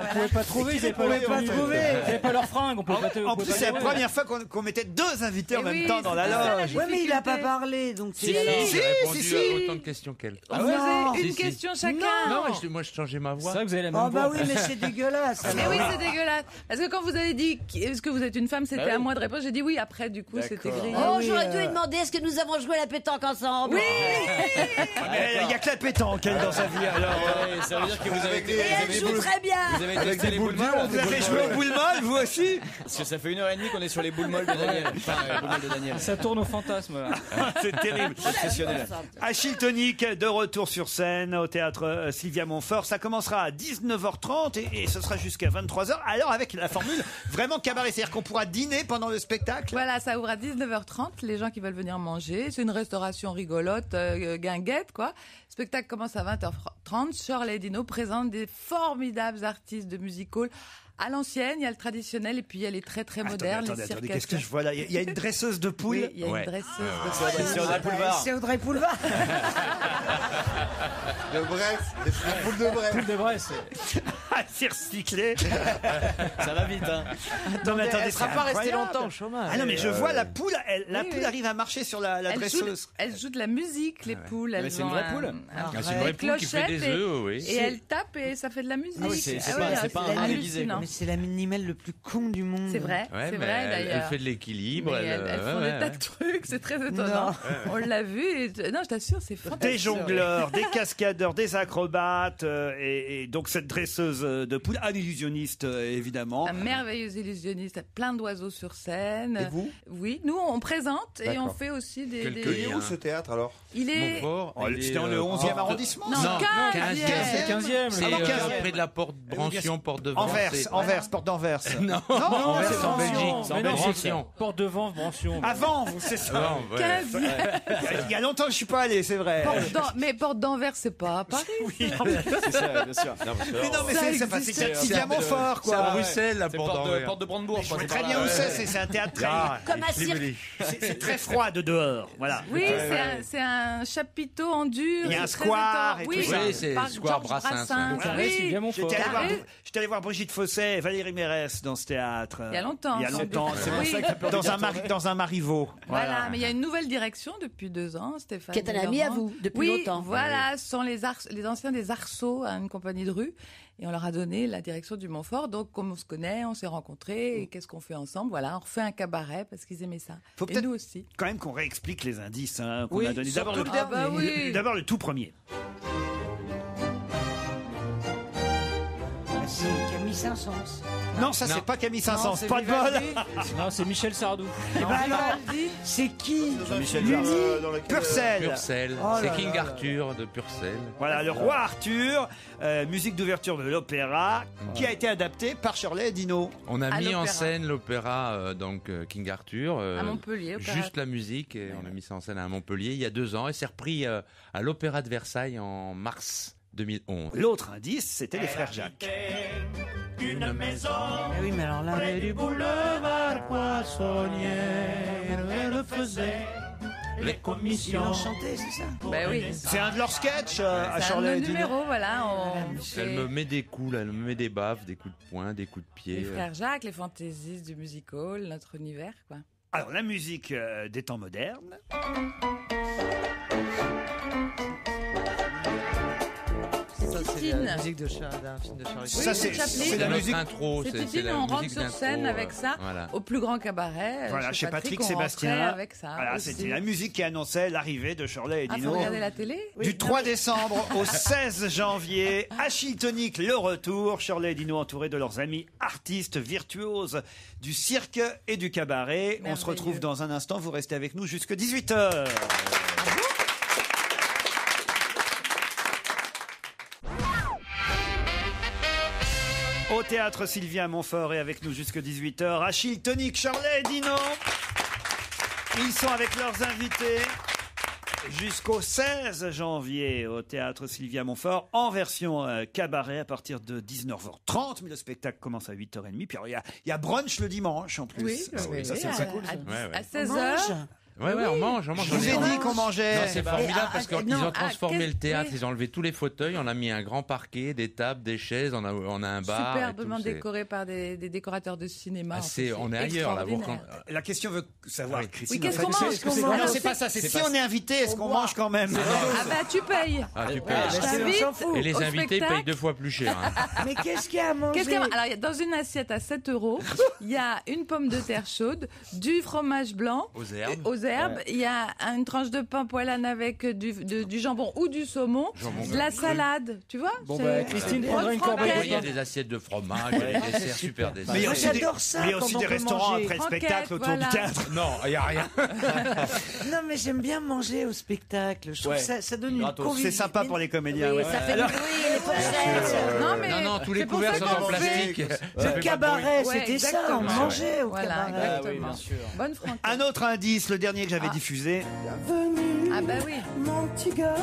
On pouvait pas trouver, ils n'avaient pas leur fringue. En plus, c'est la première fois qu'on mettait 2 invités en même temps dans la loge. Ouais, mais il a pas parlé, donc Si, j'ai répondu à autant de questions qu'elle. On faisait une question chacun. Non, moi je changeais ma voix. C'est vrai que vous avez la même voix. bah oui, mais c'est dégueulasse. Mais oui, c'est dégueulasse. Parce que quand vous avez dit est-ce que vous êtes une femme, c'était à moi de répondre. J'ai dit oui. Après, du coup, c'était grillé. Oh, j'aurais dû lui demander est-ce que nous avons joué à la pétanque ensemble. Oui. Il n'y a que la pétanque elle, dans sa vie alors. Ça veut dire que vous avez Et elle joue très bien. Vous avez testé les boules molles. Vous avez joué au boule molle, vous aussi? Parce que ça fait 1h30 qu'on est sur les boules molles de Daniel. Enfin, les boules molles de Daniel. Ça tourne au fantasme. C'est terrible. Exceptionnel. Achille Tonic, de retour sur scène au théâtre Sylvia Montfort. Ça commencera à 19h30 et ce sera jusqu'à 23h. Alors avec la formule vraiment cabaret, c'est-à-dire qu'on pourra dîner pendant le spectacle. Voilà, ça ouvre à 19h30. Les gens qui veulent venir manger. C'est une restauration rigolote, guinguette, quoi. Le spectacle commence à 20h30. Shirley Dino présente des formidables artistes de music hall. À l'ancienne, il y a le traditionnel et puis il y a les très très modernes. Attendez, qu'est-ce que je vois là? Il y a une dresseuse de poules. Oui, il y a une dresseuse de poules. C'est Audrey Poulevard. C'est Audrey Poulevard. De Brest, des poules de Brest. Poule de Brest. C'est recyclé. Ça va vite, hein. Non, mais attendez, Elle sera c'est pas restée incroyable. longtemps au chômage. Ah non, mais je vois la poule. La poule arrive à marcher sur la dresseuse. Elle joue de la musique, les poules. Mais c'est une vraie poule. C'est une vraie poule qui fait des œufs, oui. Et elle tape et ça fait de la musique. Ah oui, c'est pas un déguisé. Mais c'est l'animal le plus con du monde. C'est vrai, Ouais, c'est mais vrai d'ailleurs. elle fait de l'équilibre. Mais elles font des tas de trucs, c'est très étonnant. On l'a vu. Non, je t'assure, c'est fantastique. Des jongleurs, des cascadeurs, des acrobates, et donc cette dresseuse de poule, un illusionniste évidemment. Un merveilleux illusionniste, plein d'oiseaux sur scène. Et vous? Oui, nous on présente et D'accord. on fait aussi des. Il est où ce théâtre alors? Il est. Montfort. C'était dans le 11e arrondissement. Non, 15e. C'est 15e. C'est 15e. près de la porte Brancion, porte de Vence. Anvers, porte d'Anvers. Non, Anvers, c'est en Belgique. C'est en Belgique. Brancion. Porte de Vence, Brancion. Avant, c'est ça. Non, ouais. 15e. Il y a longtemps que je suis pas allé, c'est vrai. Mais Porte d'Anvers, c'est pas à Paris. Oui. C'est ça, bien sûr. Mais non, mais c'est Sylvia Montfort, C'est à quoi. Bruxelles, la C'est porte d'Anvers. porte de Brandebourg. Je vois très bien où c'est un théâtre très... Comme un cirque. C'est très froid de dehors, voilà. Oui, c'est un chapiteau en dur. Il y a un c'est très square et étonnant. tout ça. Oui, c'est par square Georges Brassens. Oui. Sylvia Montfort. J'étais allé voir Brigitte Fossé et Valérie Mérès dans ce théâtre. Il y a longtemps. Il y a longtemps. C'est pour Oui. ça que dans un Marivaux. Voilà, mais il y a une nouvelle direction depuis 2 ans, Stéphane. Qui est un ami à Laurent. vous depuis Oui, longtemps. voilà, ce sont les anciens des Arceaux, une compagnie de rue. Et on leur a donné la direction du Montfort. Donc, comme on se connaît, on s'est rencontrés. Et qu'est-ce qu'on fait ensemble? Voilà, on refait un cabaret parce qu'ils aimaient ça. Faut Et peut-être nous aussi. quand même qu'on réexplique les indices qu'on Oui, a donnés. D'abord surtout le dernier. Ah bah oui. D'abord le tout premier. C'est Camille Saint-Saëns. Non, ça c'est pas Camille Saint-Saëns, c'est pas de bol. Vivaldi. Non, c'est Michel Sardou. Eh ben alors, c'est qui? Michel Purcell. Purcell. Oh là C'est là. King Arthur de Purcell. Voilà, le roi Arthur, musique d'ouverture de l'opéra, qui a été adapté par Shirley Dino. On a À mis en l'opéra. scène l'opéra King Arthur. À Montpellier, opéra. Juste la musique, et on a mis ça en scène à Montpellier il y a 2 ans, et c'est repris à l'Opéra de Versailles en mars 2011. L'autre indice, c'était les frères Jacques. Une maison Ah oui, mais alors là. près du boulevard Poissonnière, elle faisait les Ils commissions. l'ont chanté, c'est ça? Ben oui. C'est un de leurs sketchs à C'est un de Shirley nos Dino. numéros, voilà. Elle me met des coups, là, elle me met des baffes, des coups de poing, des coups de pied. Les frères Jacques, les fantaisies du music hall, notre univers, quoi. Alors la musique des temps modernes. Ça, c'est la musique d'un film de Charlie Ça, c'est la notre musique. intro, C'est c'est Titine, la on rentre musique sur d'intro, scène avec ça, voilà. au plus grand cabaret. Voilà, chez Patrick on Sébastien. rentrait avec ça. Voilà, aussi. c'était la musique qui annonçait l'arrivée de Shirley et Ah, Dino. faut regarder la télé? Du 3 décembre au 16 janvier, Achille Tonic, le retour. Shirley et Dino entourés de leurs amis artistes virtuoses du cirque et du cabaret. On se Merveilleux. retrouve dans un instant. Vous restez avec nous jusqu'à 18h. Au théâtre Sylvia Montfort est avec nous jusqu'à 18h. Achille Tonic, Shirley et Dino. Ils sont avec leurs invités. Jusqu'au 16 janvier au théâtre Sylvia Montfort en version cabaret à partir de 19h30. Mais le spectacle commence à 8h30. Puis alors, il y a brunch le dimanche en plus. Oui, Ça, c'est très cool. Ça. À 16h. Ouais, on mange. Je vous ai dit qu'on mangeait. Non, c'est formidable parce qu'ils non, ont transformé le théâtre, oui. ils ont enlevé tous les fauteuils, on a mis un grand parquet, des tables, des chaises, on a un bar. Superbement et tout, décoré par des décorateurs de cinéma. on est ailleurs là. La question veut savoir, Christine. Oui, qu'est-ce qu'on mange Non, c'est pas ça. C'est si on est invité, est-ce qu'on mange quand même? Ah bah tu payes. Tu payes. Je t'invite Et les au invités spectacle. payent 2 fois plus cher. Mais qu'est-ce qu'il y a à manger? Alors, dans une assiette à 7 €, il y a une pomme de terre chaude, du fromage blanc aux herbes. il y a une tranche de pain poêlane avec du jambon ou du saumon, de la salade, tu vois. Bon, Christine prendra une corbeille. Il y a des assiettes de fromage, des desserts, super desserts. Mais j'adore ça. Il y a aussi des restaurants après le spectacle autour du théâtre. Non, il n'y a rien. Non, mais j'aime bien manger au spectacle. Je trouve que ça donne une convivialité. C'est sympa pour les comédiens. Oui, ça fait du bruit, les fourchettes. Non, tous les couverts sont en plastique. Le cabaret, c'était ça, on mangeait au Voilà, cabaret. exactement. Bonne franquette. Un autre indice, le dernier que j'avais diffusé. Ah bah oui. Mon petit gars,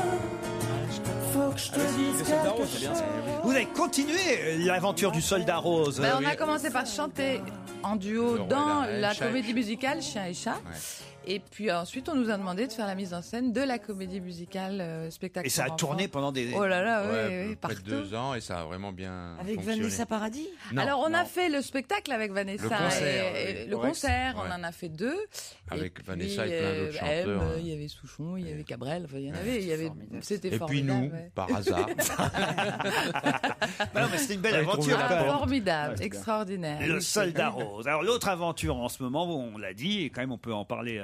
faut que je te dise quelque chose. Vous avez continué l'aventure du soldat rose. On a commencé par chanter en duo dans la comédie musicale Chien et Chat. Et puis ensuite, on nous a demandé de faire la mise en scène de la comédie musicale spectacle. Et ça a pour tourné enfants. pendant des... Oh là là, oui, près partout. de 2 ans et ça a vraiment bien Avec fonctionné. Vanessa Paradis? Non, Alors, on a fait le spectacle avec Vanessa. Le concert, le concert, on en a fait 2. Avec et Vanessa puis, et plein d'autres chanteurs. Il y avait Souchon, il y avait Cabrel, enfin, il y en avait. C'était Et puis formidable. nous, par hasard. Non, mais c'était une belle aventure. quand même. Formidable, extraordinaire. Le soldat rose. Alors l'autre aventure en ce moment, on l'a dit, et quand même on peut en parler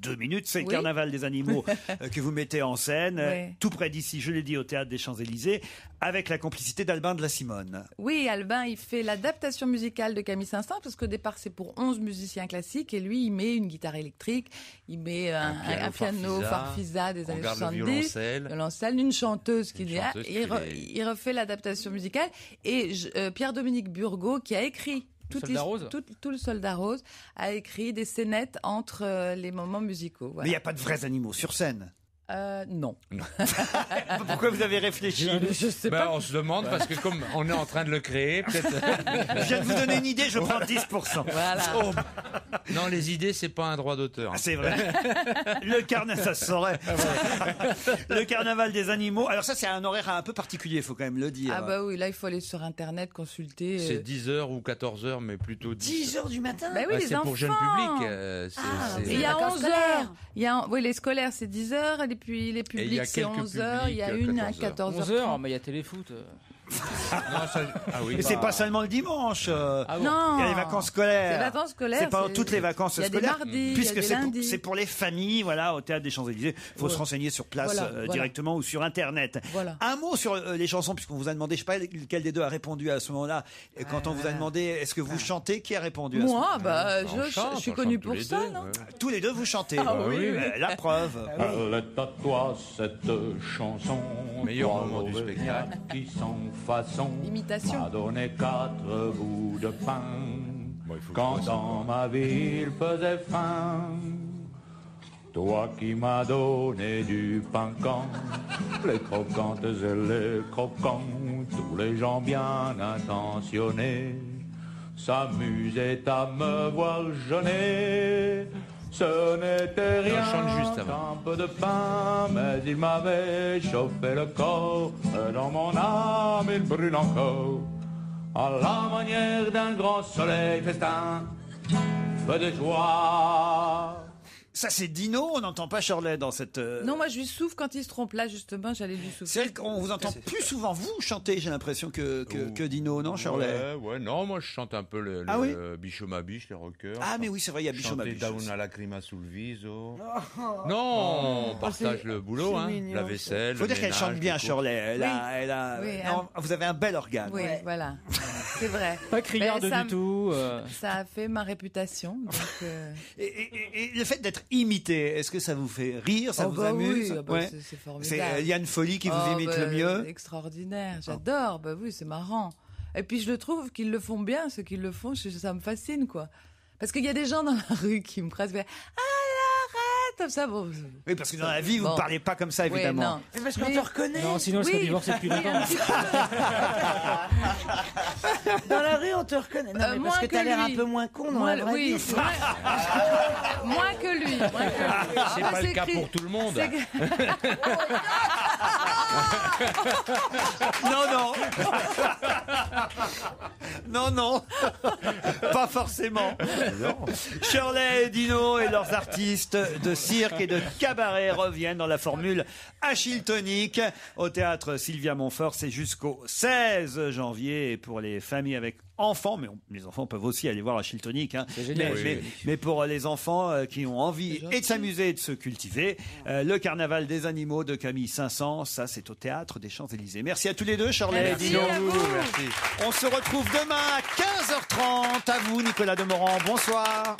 2 minutes, c'est le Oui. carnaval des animaux que vous mettez en scène, Oui. tout près d'ici, je l'ai dit, au théâtre des Champs-Élysées, avec la complicité d'Albin de la Simone. Oui, Albin, il fait l'adaptation musicale de Camille Saint-Saëns, parce qu'au départ, c'est pour 11 musiciens classiques, et lui, il met une guitare électrique, il met un piano Farfisa des années 70, violoncelle, une chanteuse qui dit, il refait l'adaptation musicale, et Pierre-Dominique Burgot, qui a écrit tout le Soldat Rose, a écrit des scénettes entre les moments musicaux. Voilà. Mais il n'y a pas de vrais animaux sur scène. Non. Pourquoi vous avez réfléchi? Je sais pas. On se demande parce que comme on est en train de le créer, peut-être. Je viens de vous donner une idée, je prends 10%. Voilà. Oh. Non, les idées, c'est pas un droit d'auteur. C'est vrai. Le carnaval, ça se saurait. Le carnaval des animaux. Alors ça, c'est un horaire un peu particulier, il faut quand même le dire. Ah bah oui, là, il faut aller sur Internet, consulter. C'est 10h ou 14h, mais plutôt 10h du matin? Bah oui, les c'est enfants. pour jeune public. Il y a 11h. Oui, les scolaires, c'est 10h, et puis les publics, c'est 11h. Il y a une à 14h. 11h, mais il y a téléfoot. Et c'est pas seulement le dimanche. Non. Il y a les vacances scolaires. C'est les vacances scolaires. C'est pas toutes les vacances scolaires. Il y a des mardis, puisque il y a des lundis. c'est pour les familles, voilà, au théâtre des Champs-Élysées. Il faut se renseigner sur place Voilà. directement ou sur Internet. Voilà. Un mot sur les chansons, puisqu'on vous a demandé, je sais pas lequel des deux a répondu à ce moment-là. Et quand on vous a demandé, est-ce que vous chantez, qui a répondu à ce Moi, moment-là je suis connue pour ça, non? Tous les deux, vous chantez. Ah oui. La preuve. Elle est à toi cette chanson, Meilleur toi, moment du mauvais spectacle. gars qui sans façon Imitation. m'a donné 4 bouts de pain il faut que quand je fasse dans ma vie il faisait faim. Toi qui m'as donné du pain quand les croquantes et les croquants, tous les gens bien intentionnés s'amusaient à me voir jeûner. Ce n'était rien chante juste avant. qu'un peu de pain, mais il m'avait chauffé le corps, et dans mon âme il brûle encore, à la manière d'un grand soleil festin, feu de joie. Ça, c'est Dino, on n'entend pas Shirley dans cette... Non, moi je lui souffle quand il se trompe. Là, justement, j'allais lui souffler. C'est vrai qu'on vous entend plus souvent vous chanter, j'ai l'impression, que Dino, non, Shirley? Ouais, non, moi je chante un peu le Bichot ma biche, les rockers. Ah, mais oui, c'est vrai, il y a Bichot ma biche. Down à lacrima sul viso. Non, on partage le boulot, hein, la vaisselle. Faut dire qu'elle chante bien, Shirley. Oui, non, vous avez un bel organe. Oui, voilà. C'est vrai. Pas criarde Mais ça du tout. Ça a fait ma réputation. Donc, Et le fait d'être imité, est-ce que ça vous fait rire, ça vous amuse? Oui, Ouais. c'est formidable. C'est Yann Folly qui vous imite le mieux? Extraordinaire, j'adore. Bah oui, c'est marrant. Et puis je le trouve qu'ils le font bien, ceux qui le font, ça me fascine, quoi. Parce qu'il y a des gens dans la rue qui me pressent, alors arrête, comme ça. Bon. Oui, parce que dans la vie, vous ne parlez pas comme ça, évidemment. Ouais, non. C'est parce qu'on te reconnaît. Non, sinon, elle serait divorcée depuis longtemps. Dans la rue, on te reconnaît. Non, mais parce que t'as l'air un peu moins con dans la vraie vie. Moins que lui. C'est pas le cas pour tout le monde. Non, pas forcément. Shirley et Dino et leurs artistes de cirque et de cabaret reviennent dans la formule Achille Tonique au théâtre Sylvia Montfort. C'est jusqu'au 16 janvier et pour les familles avec enfants, mais les enfants peuvent aussi aller voir Achille Tonique. Hein. C'est génial. Mais pour les enfants qui ont envie et de s'amuser et de se cultiver, le carnaval des animaux de Camille Saint-Saëns, ça c'est au théâtre des Champs-Élysées. Merci à tous les deux, Shirley et Dino. Merci. On se retrouve demain à 15h30. À vous, Nicolas Demorand. Bonsoir.